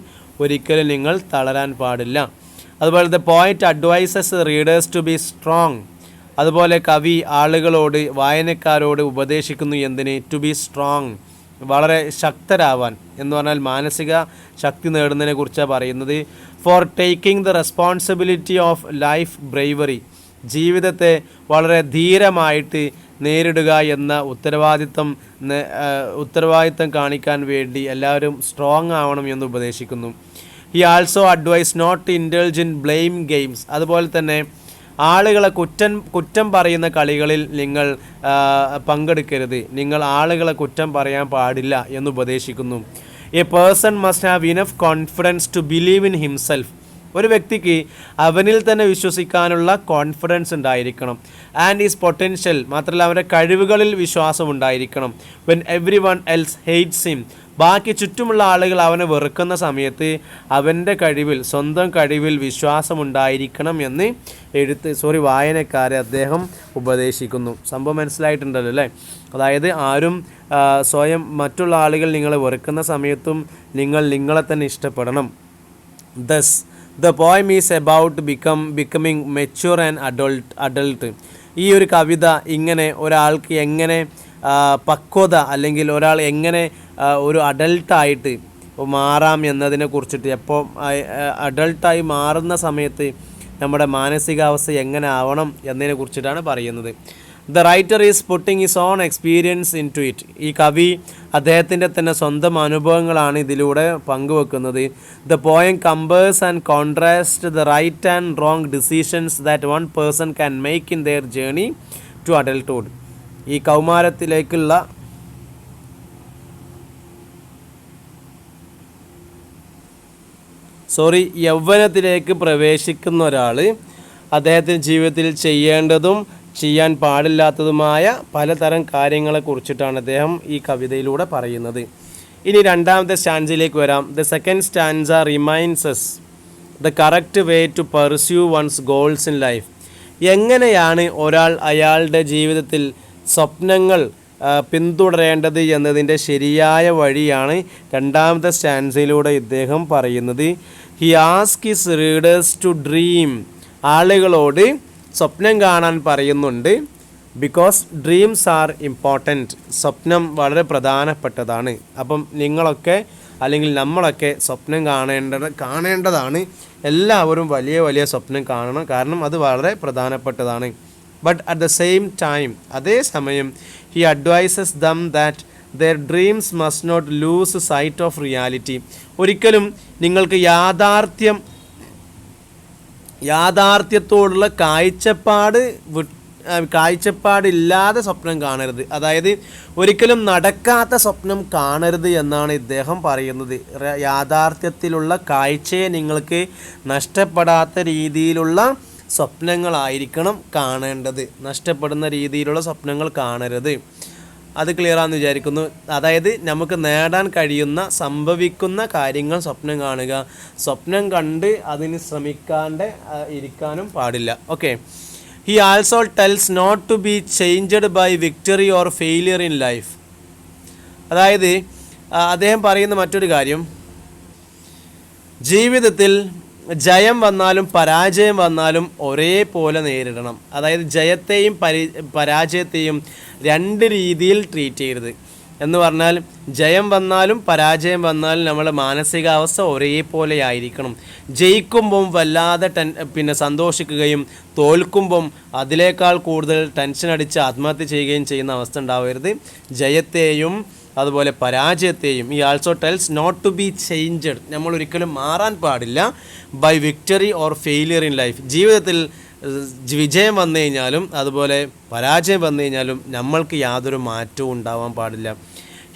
ഒരിക്കലും നിങ്ങൾ തളരാൻ പാടില്ല. അതുപോലെ the poet advises readers to be strong, അതുപോലെ കവി ആളുകളോട്, വായനക്കാരോട് ഉപദേശിക്കുന്നു എന്തിന്? ടു ബി സ്ട്രോങ്, വളരെ ശക്തരാവാൻ എന്ന് പറഞ്ഞാൽ മാനസിക ശക്തി നേടുന്നതിനെ കുറിച്ചാണ് പറയുന്നത്. Four taking the responsibility of life bravery, ജീവിതത്തെ വളരെ ധീരമായിട്ട് നേരിടുക എന്ന ഉത്തരവാദിത്തം കാണിക്കാൻ വേണ്ടി എല്ലാവരും സ്ട്രോങ് ആവണം എന്ന് ഉപദേശിക്കുന്നു. He also advise not to indulge in blame games, അതുപോലെ തന്നെ ആളുകളെ കുറ്റം പറയുന്ന കളികളിൽ നിങ്ങൾ പങ്കെടുക്കരുത്, നിങ്ങൾ ആളുകളെ കുറ്റം പറയാൻ പാടില്ല എന്ന് ഉപദേശിക്കുന്നു. A person must have enough confidence to believe in himself, ഒരു വ്യക്തിക്ക് അവനിൽ തന്നെ വിശ്വസിക്കാനുള്ള കോൺഫിഡൻസ് ഉണ്ടായിരിക്കണം. ആൻഡ് ഈസ് പൊട്ടൻഷ്യൽ, മാത്രമല്ല അവൻ്റെ കഴിവുകളിൽ വിശ്വാസം ഉണ്ടായിരിക്കണം. When every one else hates him, ബാക്കി ചുറ്റുമുള്ള ആളുകൾ അവനെ വെറുക്കുന്ന സമയത്ത് അവൻ്റെ കഴിവിൽ, സ്വന്തം കഴിവിൽ വിശ്വാസമുണ്ടായിരിക്കണം എന്ന് വായനക്കാരെ അദ്ദേഹം ഉപദേശിക്കുന്നു. സംഭവം മനസ്സിലായിട്ടുണ്ടല്ലോ അല്ലേ? അതായത് ആരും സ്വയം മറ്റുള്ള ആളുകൾ നിങ്ങളെ വെറുക്കുന്ന സമയത്തും നിങ്ങൾ നിങ്ങളെ തന്നെ ഇഷ്ടപ്പെടണം. Thus the poem is about becoming mature and adult. ഈ ഒരു കവിത ഇങ്ങനെ ഒരാൾക്ക് എങ്ങനെ പക്വത, അല്ലെങ്കിൽ ഒരാൾ എങ്ങനെ ഒരു അഡൾട്ടായിട്ട് മാറാം എന്നതിനെ കുറിച്ചിട്ട്, എപ്പോൾ അഡൾട്ടായി മാറുന്ന സമയത്ത് നമ്മുടെ മാനസികാവസ്ഥ എങ്ങനെ ആവണം എന്നതിനെ കുറിച്ചിട്ടാണ് പറയുന്നത്. The writer is putting his own experience into it, ഈ കവി അദ്ദേഹത്തിൻ്റെ തന്നെ സ്വന്തം അനുഭവങ്ങളാണ് ഇതിലൂടെ പങ്കുവെക്കുന്നത്. The poem compares and contrast the right and wrong decisions that one person can make in their journey to adulthood. ഈ കൗമാരത്തിലേക്കുള്ള യൗവനത്തിലേക്ക് പ്രവേശിക്കുന്ന ഒരാൾ അദ്ദേഹത്തിൻ്റെ ജീവിതത്തിൽ ചെയ്യേണ്ടതും ചെയ്യാൻ പാടില്ലാത്തതുമായ പലതരം കാര്യങ്ങളെ കുറിച്ചിട്ടാണ് അദ്ദേഹം ഈ കവിതയിലൂടെ പറയുന്നത്. ഇനി രണ്ടാമത്തെ സ്റ്റാൻസയിലേക്ക് വരാം. The second stanza reminds us the correct way to pursue one's goals in life. എങ്ങനെയാണ് ഒരാൾ അയാളുടെ ജീവിതത്തിൽ സ്വപ്നങ്ങൾ പിന്തുടരേണ്ടത് എന്നതിൻ്റെ ശരിയായ വഴിയാണ് രണ്ടാമത്തെ സ്റ്റാൻസയിലൂടെ ഇദ്ദേഹം പറയുന്നത്. He ask his readers to dream, ആളുകളോട് സ്വപ്നം കാണാൻ പറയുന്നുണ്ട്. ബിക്കോസ് ഡ്രീംസ് ആർ ഇമ്പോർട്ടൻറ്റ്, സ്വപ്നം വളരെ പ്രധാനപ്പെട്ടതാണ്. അപ്പം നിങ്ങളൊക്കെ അല്ലെങ്കിൽ നമ്മളൊക്കെ സ്വപ്നം കാണേണ്ടതാണ്. എല്ലാവരും വലിയ വലിയ സ്വപ്നം കാണണം, കാരണം അത് വളരെ പ്രധാനപ്പെട്ടതാണ്. But at the same time, അതേസമയം he advises them that their dreams must not lose sight of reality. ഒരിക്കലും നിങ്ങൾക്ക് യാഥാർത്ഥ്യത്തോടുള്ള കാഴ്ചപ്പാട് കാഴ്ചപ്പാടില്ലാതെ സ്വപ്നം കാണരുത്, അതായത് ഒരിക്കലും നടക്കാത്ത സ്വപ്നം കാണരുത് എന്നാണ് ഇദ്ദേഹം പറയുന്നത്. യാഥാർത്ഥ്യത്തിലുള്ള കാഴ്ചയെ നിങ്ങൾക്ക് നഷ്ടപ്പെടാത്ത രീതിയിലുള്ള സ്വപ്നങ്ങളായിരിക്കണം കാണേണ്ടത്, നഷ്ടപ്പെടുന്ന രീതിയിലുള്ള സ്വപ്നങ്ങൾ കാണരുത്. അത് ക്ലിയറാണെന്ന് വിചാരിക്കുന്നു. അതായത് നമുക്ക് നേടാൻ കഴിയുന്ന സംഭവിക്കുന്ന കാര്യങ്ങൾ സ്വപ്നം കാണുക, സ്വപ്നം കണ്ട് അതിന് ശ്രമിക്കാണ്ട് ഇരിക്കാനും പാടില്ല. Okay. He also tells not to be changed by victory or failure in life. അതായത് അദ്ദേഹം പറയുന്ന മറ്റൊരു കാര്യം, ജീവിതത്തിൽ ജയം വന്നാലും പരാജയം വന്നാലും ഒരേപോലെ നേരിടണം. അതായത് ജയത്തെയും പരാജയത്തെയും രണ്ട് രീതിയിൽ ട്രീറ്റ് ചെയ്യരുത് എന്ന് പറഞ്ഞാൽ, ജയം വന്നാലും പരാജയം വന്നാലും നമ്മുടെ മാനസികാവസ്ഥ ഒരേപോലെ ആയിരിക്കണം. ജയിക്കുമ്പം വല്ലാതെ സന്തോഷിക്കുകയും തോൽക്കുമ്പം അതിനേക്കാൾ കൂടുതൽ ടെൻഷൻ അടിച്ച് ആത്മഹത്യ ചെയ്യുകയും ചെയ്യുന്ന അവസ്ഥ ഉണ്ടാവരുത്. ജയത്തെയും അതുപോലെ പരാജയത്തെയും ഈ also tells not to be changed, നമ്മൾ ഒരിക്കലും മാറാൻ പാടില്ല, by victory or failure in life. ജീവിതത്തിൽ വിജയം വന്നു കഴിഞ്ഞാലും അതുപോലെ പരാജയം വന്നു കഴിഞ്ഞാലും നമ്മൾക്ക് യാതൊരു മാറ്റവും ഉണ്ടാവാൻ പാടില്ല.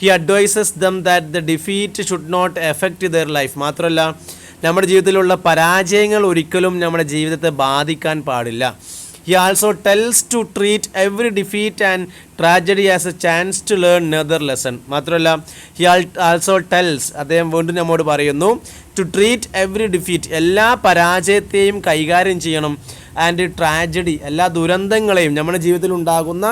He advises them that the defeat should not affect their life. മാത്രമല്ല നമ്മുടെ ജീവിതത്തിലുള്ള പരാജയങ്ങൾ ഒരിക്കലും നമ്മുടെ ജീവിതത്തെ ബാധിക്കാൻ പാടില്ല. He also tells to treat every defeat and tragedy as a chance to learn another lesson. മാത്രമല്ല he also tells, അദ്ദേഹം വീണ്ടും നമ്മോട് പറയുന്നു, to treat every defeat, എല്ലാ പരാജയത്തെയും കൈകാര്യം ചെയ്യണം, ആൻഡ് ട്രാജഡി, എല്ലാ ദുരന്തങ്ങളെയും നമ്മുടെ ജീവിതത്തിൽ ഉണ്ടാകുന്ന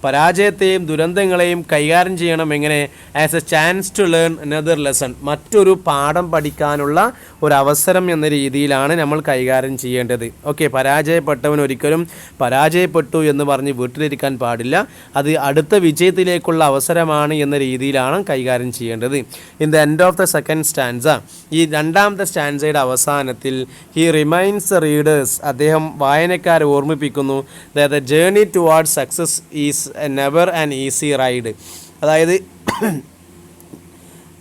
പരാജയത്തെയും ദുരന്തങ്ങളെയും കൈകാര്യം ചെയ്യണം. എങ്ങനെ? As a chance to learn another lesson, മറ്റൊരു പാഠം പഠിക്കാനുള്ള ഒരവസരം എന്ന രീതിയിലാണ് നമ്മൾ കൈകാര്യം ചെയ്യേണ്ടത്. ഓക്കെ. പരാജയപ്പെട്ടവൻ ഒരിക്കലും പരാജയപ്പെട്ടു എന്ന് പറഞ്ഞ് വീട്ടിലിരിക്കാൻ പാടില്ല, അത് അടുത്ത വിജയത്തിലേക്കുള്ള അവസരമാണ് എന്ന രീതിയിലാണ് കൈകാര്യം ചെയ്യേണ്ടത്. In the end of the second stanza, ഈ രണ്ടാമത്തെ സ്റ്റാൻസയുടെ അവസാനത്തിൽ ഹി റിമൈൻഡ്സ് ദ റീഡേഴ്സ്, അദ്ദേഹം വായനക്കാരെ ഓർമ്മിപ്പിക്കുന്നു, that the journey towards success is never an easy ride. അതായത്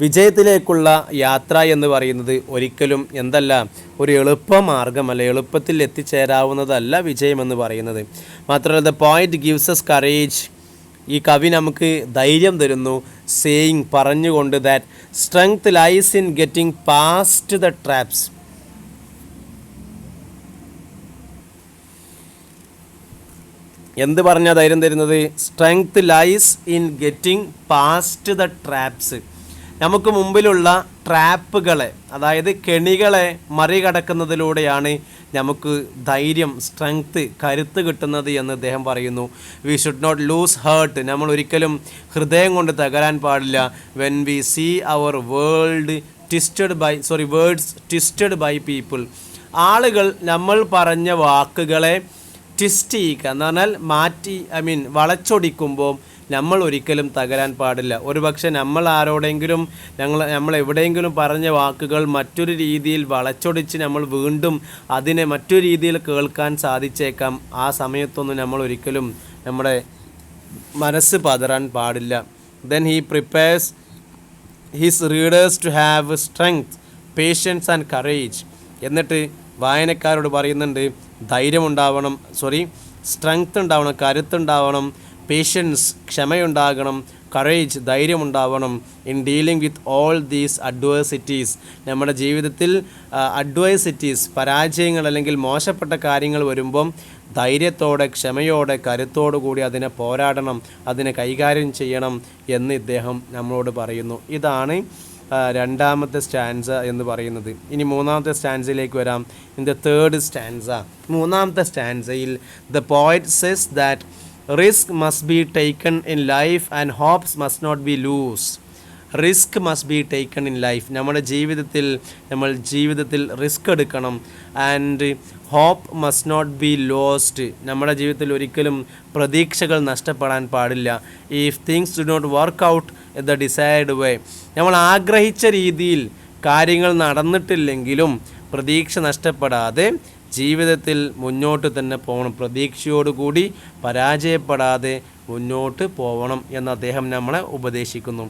വിജയത്തിലേക്കുള്ള യാത്ര എന്ന് പറയുന്നത് ഒരിക്കലും എന്തല്ല, ഒരു എളുപ്പമാർഗമല്ല, എളുപ്പത്തിൽ എത്തിച്ചേരാവുന്നതല്ല വിജയമെന്ന് പറയുന്നത്. മാത്രമല്ല ദ പോയിന്റ് ഗിവ്സ് us കറേജ്, ഈ കവി നമുക്ക് ധൈര്യം തരുന്നു, സേയിങ്, പറഞ്ഞുകൊണ്ട് that strength lies in getting past the traps. എന്ത് പറഞ്ഞാൽ ധൈര്യം തരുന്നത്? Strength lies in getting past the traps. നമുക്ക് മുമ്പിലുള്ള ട്രാപ്പുകളെ, അതായത് കെണികളെ മറികടക്കുന്നതിലൂടെയാണ് നമുക്ക് ധൈര്യം, സ്ട്രെങ്ത്, കരുത്ത് കിട്ടുന്നത് എന്ന് അദ്ദേഹം പറയുന്നു. We should not lose heart, നമ്മൾ ഒരിക്കലും ഹൃദയം കൊണ്ട് തകരാൻ പാടില്ല. When we see our world words twisted by people, ആളുകൾ നമ്മൾ പറഞ്ഞ വാക്കുകളെ ട്വിസ്റ്റ് ചെയ്യുക എന്ന് പറഞ്ഞാൽ വളച്ചൊടിക്കുമ്പോൾ നമ്മൾ ഒരിക്കലും തകരാൻ പാടില്ല. ഒരുപക്ഷെ നമ്മൾ ആരോടെങ്കിലും നമ്മൾ എവിടെയെങ്കിലും പറഞ്ഞ വാക്കുകൾ മറ്റൊരു രീതിയിൽ വളച്ചൊടിച്ച് നമ്മൾ വീണ്ടും അതിനെ മറ്റൊരു രീതിയിൽ കേൾക്കാൻ സാധിച്ചേക്കാം. ആ സമയത്തൊന്നും നമ്മൾ ഒരിക്കലും നമ്മുടെ മനസ്സ് പതറാൻ പാടില്ല. Then he prepares his readers to have strength, patience and courage. എന്നിട്ട് വായനക്കാരോട് പറയുന്നുണ്ട്, ധൈര്യമുണ്ടാവണം, സ്ട്രെങ്ത് ഉണ്ടാവണം, കരുത്തുണ്ടാവണം, പേഷ്യൻസ്, ക്ഷമയുണ്ടാകണം, കറേജ്, ധൈര്യമുണ്ടാവണം. In dealing with all these adversities, നമ്മുടെ ജീവിതത്തിൽ അഡ്വേഴ്സിറ്റീസ്, പരാജയങ്ങൾ അല്ലെങ്കിൽ മോശപ്പെട്ട കാര്യങ്ങൾ വരുമ്പം ധൈര്യത്തോടെ, ക്ഷമയോടെ, കരുത്തോടു കൂടി അതിനെ പോരാടണം, അതിനെ കൈകാര്യം ചെയ്യണം എന്ന് ഇദ്ദേഹം നമ്മളോട് പറയുന്നു. ഇതാണ് രണ്ടാമത്തെ സ്റ്റാൻസ എന്ന് പറയുന്നത്. ഇനി മൂന്നാമത്തെ സ്റ്റാൻസയിലേക്ക് വരാം. ഇൻ ദ തേർഡ് സ്റ്റാൻസ, മൂന്നാമത്തെ സ്റ്റാൻസയിൽ the poet says that risk must be taken in life and hopes must not be lose. Risk must be taken in life, നമ്മുടെ ജീവിതത്തിൽ റിസ്ക് എടുക്കണം. And hope must not be lost, നമ്മുടെ ജീവിതത്തിൽ ഒരിക്കലും പ്രതീക്ഷകൾ നഷ്ടപ്പെടാൻ പാടില്ല. If things do not work out the desired way, നമ്മൾ ആഗ്രഹിച്ച രീതിയിൽ കാര്യങ്ങൾ നടന്നിട്ടില്ലെങ്കിലും പ്രതീക്ഷ നഷ്ടപ്പെടാതെ ജീവിതത്തിൽ മുന്നോട്ട് തന്നെ പോകണം, പ്രതീക്ഷയോടുകൂടി പരാജയപ്പെടാതെ മുന്നോട്ട് പോകണം എന്ന് അദ്ദേഹം നമ്മളെ ഉപദേശിക്കുന്നു.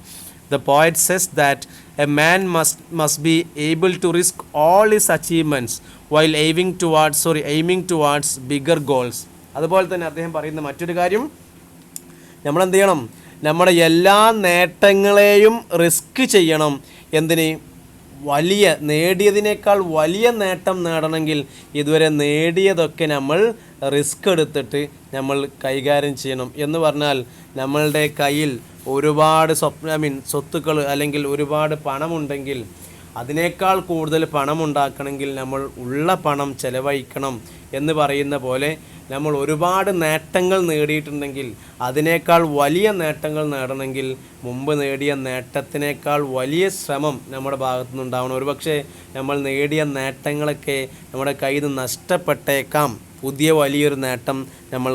The poet says that a man must be able to risk all his achievements while aiming towards bigger goals. അതുപോലെ തന്നെ അദ്ദേഹം പറയുന്ന മറ്റൊരു കാര്യം, നമ്മളെന്ത് ചെയ്യണം, നമ്മുടെ എല്ലാ നേട്ടങ്ങളെയും റിസ്ക് ചെയ്യണം. എന്തിന്? വലിയ നേടിയതിനേക്കാൾ വലിയ നേട്ടം നേടണമെങ്കിൽ ഇതുവരെ നേടിയതൊക്കെ നമ്മൾ റിസ്ക് എടുത്തിട്ട് നമ്മൾ കൈകാര്യം ചെയ്യണം. എന്ന് പറഞ്ഞാൽ നമ്മളുടെ കയ്യിൽ ഒരുപാട് സ്വത്തുക്കൾ അല്ലെങ്കിൽ ഒരുപാട് പണമുണ്ടെങ്കിൽ അതിനേക്കാൾ കൂടുതൽ പണം ഉണ്ടാക്കണമെങ്കിൽ നമ്മൾ ഉള്ള പണം ചെലവഴിക്കണം എന്ന് പറയുന്ന പോലെ നമ്മൾ ഒരുപാട് നേട്ടങ്ങൾ നേടിയിട്ടുണ്ടെങ്കിൽ അതിനേക്കാൾ വലിയ നേട്ടങ്ങൾ നേടണമെങ്കിൽ മുമ്പ് നേടിയ നേട്ടത്തിനേക്കാൾ വലിയ ശ്രമം നമ്മുടെ ഭാഗത്തു നിന്നുണ്ടാവണം. ഒരുപക്ഷെ നമ്മൾ നേടിയ നേട്ടങ്ങളൊക്കെ നമ്മുടെ കയ്യിൽ നിന്ന് നഷ്ടപ്പെട്ടേക്കാം. പുതിയ വലിയൊരു നേട്ടം നമ്മൾ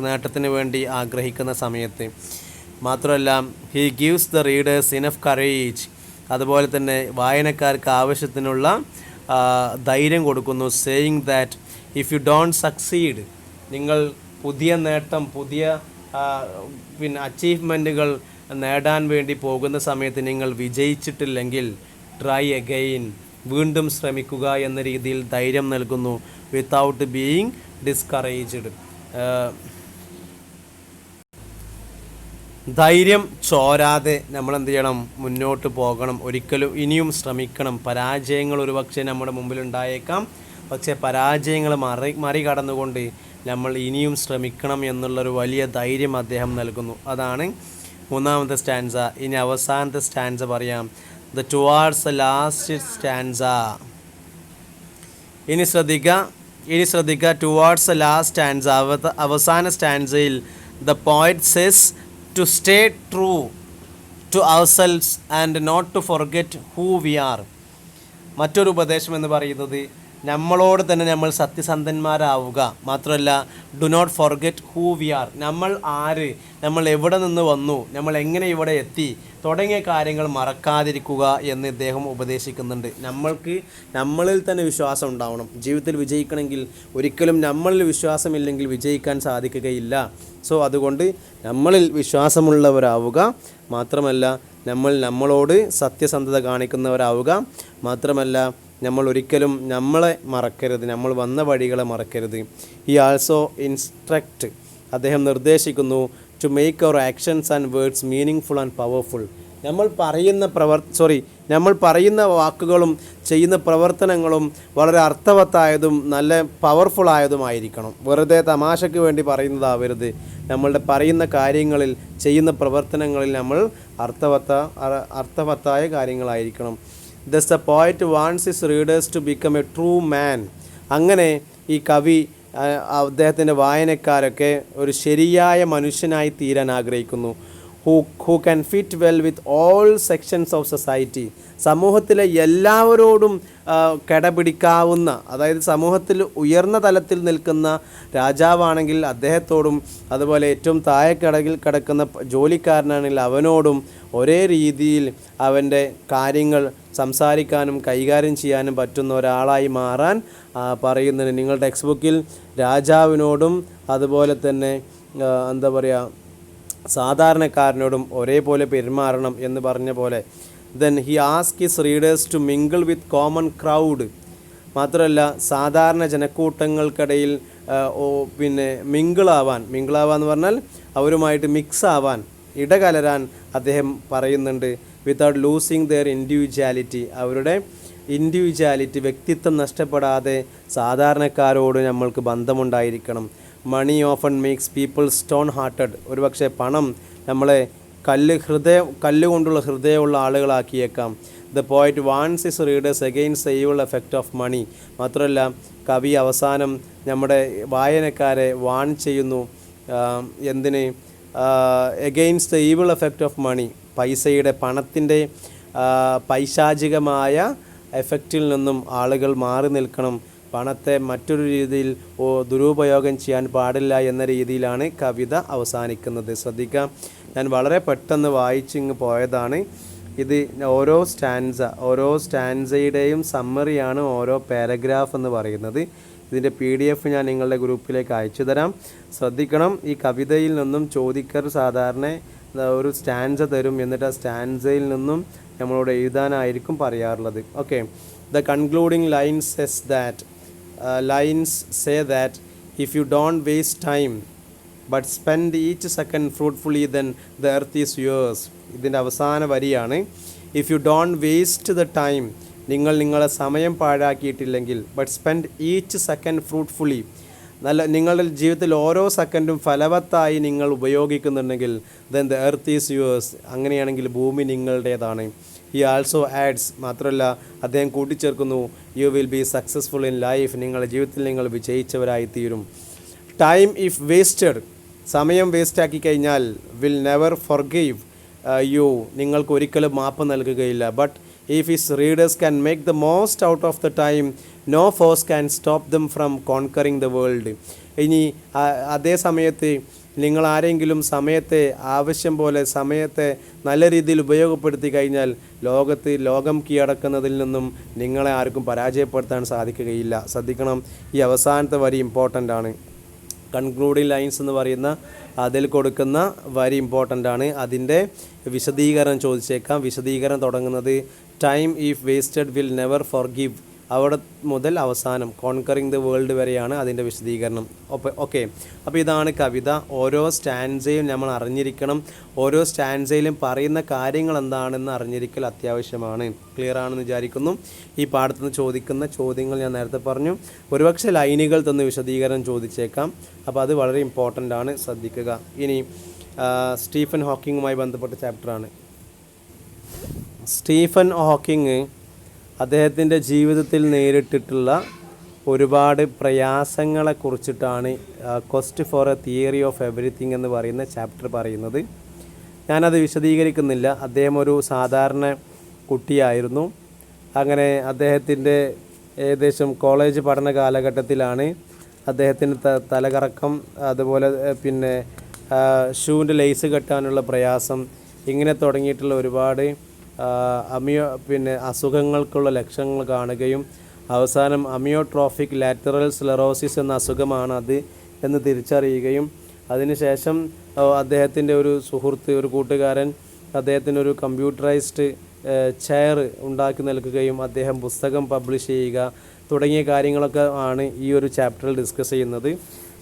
നേട്ടത്തിന് വേണ്ടി ആഗ്രഹിക്കുന്ന സമയത്ത്. മാത്രമല്ല, he gives the readers enough courage, അതുപോലെ തന്നെ വായനക്കാർക്ക് ആവശ്യത്തിനുള്ള ധൈര്യം കൊടുക്കുന്നു. Saying that if you don't succeed, നിങ്ങൾ പുതിയ നേട്ടം പുതിയ അച്ചീവ്മെൻറ്റുകൾ നേടാൻ വേണ്ടി പോകുന്ന സമയത്ത് നിങ്ങൾ വിജയിച്ചിട്ടില്ലെങ്കിൽ ട്രൈ അഗെയിൻ, വീണ്ടും ശ്രമിക്കുക എന്ന രീതിയിൽ ധൈര്യം നൽകുന്നു. വിത്തൗട്ട് ബീയിങ് ഡിസ്കറേജ്ഡ്, ധൈര്യം ചോരാതെ നമ്മൾ എന്ത് ചെയ്യണം, മുന്നോട്ട് പോകണം. ഒരിക്കലും ഇനിയും ശ്രമിക്കണം. പരാജയങ്ങൾ ഒരുപക്ഷെ നമ്മുടെ മുമ്പിൽ ഉണ്ടായേക്കാം, പക്ഷേ പരാജയങ്ങൾ മറികടന്നുകൊണ്ട് നമ്മൾ ഇനിയും ശ്രമിക്കണം എന്നുള്ളൊരു വലിയ ധൈര്യം അദ്ദേഹം നൽകുന്നു. അതാണ് മൂന്നാമത്തെ സ്റ്റാൻസ. ഇനി അവസാനത്തെ സ്റ്റാൻസ പറയാം, the towards the last stanza. ഇനി ശ്രദ്ധിക്കുക ടുവാർഡ്സ് ദ ലാസ്റ്റ് സ്റ്റാൻസ, അവസാന സ്റ്റാൻസയിൽ the poet says to stay true to ourselves and not to forget who we are. മറ്റൊരു ഉപദേശം എന്ന് പറയുന്നത് നമ്മളോട് തന്നെ നമ്മൾ സത്യസന്ധന്മാരാവുക. മാത്രമല്ല, do not forget who we are, നമ്മൾ ആര്, നമ്മൾ എവിടെ നിന്ന് വന്നു, നമ്മൾ എങ്ങനെ ഇവിടെ എത്തി തുടങ്ങിയ കാര്യങ്ങൾ മറക്കാതിരിക്കുക എന്ന് ഇദ്ദേഹം ഉപദേശിക്കുന്നുണ്ട്. നമ്മളിൽ തന്നെ വിശ്വാസം ഉണ്ടാവണം. ജീവിതത്തിൽ വിജയിക്കണമെങ്കിൽ ഒരിക്കലും നമ്മളിൽ വിശ്വാസമില്ലെങ്കിൽ വിജയിക്കാൻ സാധിക്കുകയില്ല. സോ അതുകൊണ്ട് നമ്മളിൽ വിശ്വാസമുള്ളവരാവുക, മാത്രമല്ല നമ്മളോട് സത്യസന്ധത കാണിക്കുന്നവരാവുക, മാത്രമല്ല നമ്മൾ ഒരിക്കലും നമ്മളെ മറക്കരുത്, നമ്മൾ വന്ന വഴികളെ മറക്കരുത്. ഹി ആൾസോ ഇൻസ്ട്രക്റ്റ്, അദ്ദേഹം നിർദ്ദേശിക്കുന്നു, to make our actions and words meaningful and powerful. നമ്മൾ പറയുന്ന വാക്കുകളും ചെയ്യുന്ന പ്രവർത്തനങ്ങളും വളരെ അർത്ഥവത്തായതും നല്ല പവർഫുള്ളായതുമായിരിക്കണം. വെറുതെ തമാശയ്ക്ക് വേണ്ടി പറയുന്നതാവരുത്. നമ്മളുടെ പറയുന്ന കാര്യങ്ങളിൽ ചെയ്യുന്ന പ്രവർത്തനങ്ങളിൽ നമ്മൾ അർത്ഥവത്തായ കാര്യങ്ങളായിരിക്കണം. Thus the poet wants his readers to become a true man. അങ്ങനെ ഈ കവി അദ്ദേഹത്തിൻ്റെ വായനക്കാരൊക്കെ ഒരു ശരിയായ മനുഷ്യനായി തീരാൻ ആഗ്രഹിക്കുന്നു. who can fit well with all sections of society. സമൂഹത്തിലെ എല്ലാവരോടും കിടപിടിക്കാവുന്ന, അതായത് സമൂഹത്തിൽ ഉയർന്ന തലത്തിൽ നിൽക്കുന്ന രാജാവാണെങ്കിൽ അദ്ദേഹത്തോടും, അതുപോലെ ഏറ്റവും താഴെ കിടക്കുന്ന ജോലിക്കാരനാണെങ്കിൽ അവനോടും ഒരേ രീതിയിൽ അവൻ്റെ കാര്യങ്ങൾ സംസാരിക്കാനും കൈകാര്യം ചെയ്യാനും പറ്റുന്ന ഒരാളായി മാറാൻ പറയുന്നുണ്ട്. നിങ്ങളുടെ ടെക്സ്റ്റ് ബുക്കിൽ രാജാവിനോടും അതുപോലെ തന്നെ സാധാരണക്കാരനോടും ഒരേപോലെ പെരുമാറണം എന്ന് പറഞ്ഞ പോലെ, then he ask his readers to mingle with common crowd. മാത്രമല്ല സാധാരണ ജനക്കൂട്ടങ്ങൾക്കിടയിൽ മിങ്കിളാവാൻ എന്ന് പറഞ്ഞാൽ അവരുമായിട്ട് മിക്സ് ആവാൻ, ഇടകലരാൻ അദ്ദേഹം പറയുന്നുണ്ട്. വിത്തൗട്ട് ലൂസിങ് ദെയർ ഇൻഡിവിജ്വാലിറ്റി, അവരുടെ വ്യക്തിത്വം നഷ്ടപ്പെടാതെ സാധാരണക്കാരോട് നമ്മൾക്ക് ബന്ധമുണ്ടായിരിക്കണം. Money often makes people stone hearted. ഒരുപക്ഷെ പണം നമ്മളെ കല്ലുകൊണ്ടുള്ള ഹൃദയമുള്ള ആളുകളാക്കിയേക്കാം. The poet warns his readers against the evil effect of money. മാത്രമല്ല കവി അവസാനം നമ്മുടെ വായനക്കാരെ വാൺ ചെയ്യുന്നു. എന്തിന്? Against the evil effect of money, പണത്തിൻ്റെ പൈശാചികമായ എഫക്റ്റിൽ നിന്നും ആളുകൾ മാറി നിൽക്കണം. പണത്തെ മറ്റൊരു രീതിയിൽ ദുരുപയോഗം ചെയ്യാൻ പാടില്ല എന്ന രീതിയിലാണ് കവിത അവസാനിക്കുന്നത്. ശ്രദ്ധിക്കാം, ഞാൻ വളരെ പെട്ടെന്ന് വായിച്ചിങ്ങ് പോയതാണ്. ഇത് ഓരോ സ്റ്റാൻസയുടെയും സമ്മറിയാണ് ഓരോ പാരഗ്രാഫ് എന്ന് പറയുന്നത്. ഇതിൻ്റെ PDF ഞാൻ നിങ്ങളുടെ ഗ്രൂപ്പിലേക്ക് അയച്ചു തരാം. ശ്രദ്ധിക്കണം, ഈ കവിതയിൽ നിന്നും ചോദിക്കർ സാധാരണ ഒരു സ്റ്റാൻസ തരും, എന്നിട്ട് ആ സ്റ്റാൻസയിൽ നിന്നും നമ്മളോട് എഴുതാനായിരിക്കും പറയാറുള്ളത്. Okay, the concluding lines say that if you don't waste time but spend each second fruitfully then the earth is yours. ഇതിൻ്റെ അവസാന വരിയാണ്. If you don't waste the time, നിങ്ങൾ നിങ്ങളെ സമയം പാഴാക്കിയിട്ടില്ലെങ്കിൽ, but spend each second fruitfully, നിങ്ങളുടെ ജീവിതത്തിൽ ഓരോ സെക്കൻഡും ഫലവത്തായി നിങ്ങൾ ഉപയോഗിക്കുന്നുണ്ടെങ്കിൽ, then the earth is yours, അങ്ങനെയാണെങ്കിൽ ഭൂമി നിങ്ങളുടേതാണ്. ഹി ആൾസോ ആഡ്സ്, മാത്രമല്ല അദ്ദേഹം കൂട്ടിച്ചേർക്കുന്നു, you will be successful in life, നിങ്ങളുടെ ജീവിതത്തിൽ നിങ്ങൾ വിജയിച്ചവരായിത്തീരും. ടൈം ഇഫ് വേസ്റ്റഡ്, സമയം വേസ്റ്റാക്കി കഴിഞ്ഞാൽ, വിൽ നെവർ ഫൊർഗീവ് യു, നിങ്ങൾക്ക് ഒരിക്കലും മാപ്പ് നൽകുകയില്ല. But if his readers can make the most out of the time, no force can stop them from conquering the world. ഇനി അതേ സമയത്ത് നിങ്ങൾ ആരെങ്കിലും സമയത്തെ ആവശ്യം പോലെ സമയത്തെ നല്ല രീതിയിൽ ഉപയോഗപ്പെടുത്തി കഴിഞ്ഞാൽ ലോകം കീഴടക്കുന്നതിൽ നിന്നും നിങ്ങളെ ആർക്കും പരാജയപ്പെടുത്താൻ സാധിക്കുകയില്ല. ശ്രദ്ധിക്കണം, ഈ അവസാനത്തെ വരി ഇമ്പോർട്ടൻ്റ് ആണ്. കൺക്ലൂഡിങ് ലൈൻസ് എന്ന് പറയുന്ന അതിൽ കൊടുക്കുന്ന വരി ഇമ്പോർട്ടൻ്റ് ആണ്. അതിൻ്റെ വിശദീകരണം ചോദിച്ചേക്കാം. വിശദീകരണം തുടങ്ങുന്നത് time if wasted will never forgive, അവിടെ മുതൽ അവസാനം കോൺക്കറിങ് ദ വേൾഡ് വരെയാണ് അതിൻ്റെ വിശദീകരണം. ഓക്കെ, അപ്പോൾ ഇതാണ് കവിത. ഓരോ സ്റ്റാൻസയും നമ്മൾ അറിഞ്ഞിരിക്കണം. ഓരോ സ്റ്റാൻസയിലും പറയുന്ന കാര്യങ്ങൾ എന്താണെന്ന് അറിഞ്ഞിരിക്കൽ അത്യാവശ്യമാണ്. ക്ലിയർ ആണെന്ന് വിചാരിക്കുന്നു. ഈ പാഠത്തിൽ നിന്ന് ചോദിക്കുന്ന ചോദ്യങ്ങൾ ഞാൻ നേരത്തെ പറഞ്ഞു. ഒരുപക്ഷെ ലൈനുകൾ തന്ന് വിശദീകരണം ചോദിച്ചേക്കാം. അപ്പോൾ അത് വളരെ ഇമ്പോർട്ടൻ്റ് ആണ്, ശ്രദ്ധിക്കുക. ഇനി സ്റ്റീഫൻ ഹോക്കിങ്ങുമായി ബന്ധപ്പെട്ട ചാപ്റ്ററാണ്. സ്റ്റീഫൻ ഹോക്കിങ് അദ്ദേഹത്തിൻ്റെ ജീവിതത്തിൽ നേരിട്ടിട്ടുള്ള ഒരുപാട് പ്രയാസങ്ങളെക്കുറിച്ചിട്ടാണ് quest for a theory of everything എന്ന് പറയുന്ന ചാപ്റ്റർ പറയുന്നത്. ഞാനത് വിശദീകരിക്കുന്നില്ല. അദ്ദേഹം ഒരു സാധാരണ കുട്ടിയായിരുന്നു. അങ്ങനെ അദ്ദേഹത്തിൻ്റെ ഏകദേശം കോളേജ് പഠന കാലഘട്ടത്തിലാണ് അദ്ദേഹത്തിന് തലകറക്കം, അതുപോലെ പിന്നെ ഷൂവിൻ്റെ ലേസ് കെട്ടാനുള്ള പ്രയാസം, ഇങ്ങനെ തുടങ്ങിയിട്ടുള്ള ഒരുപാട് അസുഖങ്ങൾക്കുള്ള ലക്ഷണങ്ങൾ കാണുകയും അവസാനം അമിയോട്രോഫിക് ലാറ്ററൽ സ്ലെറോസിസ് എന്ന അസുഖമാണ് അത് എന്ന് തിരിച്ചറിയുകയും അതിനുശേഷം അദ്ദേഹത്തിൻ്റെ ഒരു സുഹൃത്ത്, ഒരു കൂട്ടുകാരൻ അദ്ദേഹത്തിനൊരു കമ്പ്യൂട്ടറൈസ്ഡ് ചെയർ ഉണ്ടാക്കി നൽകുകയും അദ്ദേഹം പുസ്തകം പബ്ലിഷ് ചെയ്യുക തുടങ്ങിയ കാര്യങ്ങളൊക്കെ ആണ് ഈ ഒരു ചാപ്റ്ററിൽ ഡിസ്കസ് ചെയ്യുന്നത്.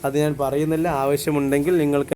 അത് ഞാൻ പറയുന്നില്ല. ആവശ്യമുണ്ടെങ്കിൽ നിങ്ങൾക്ക്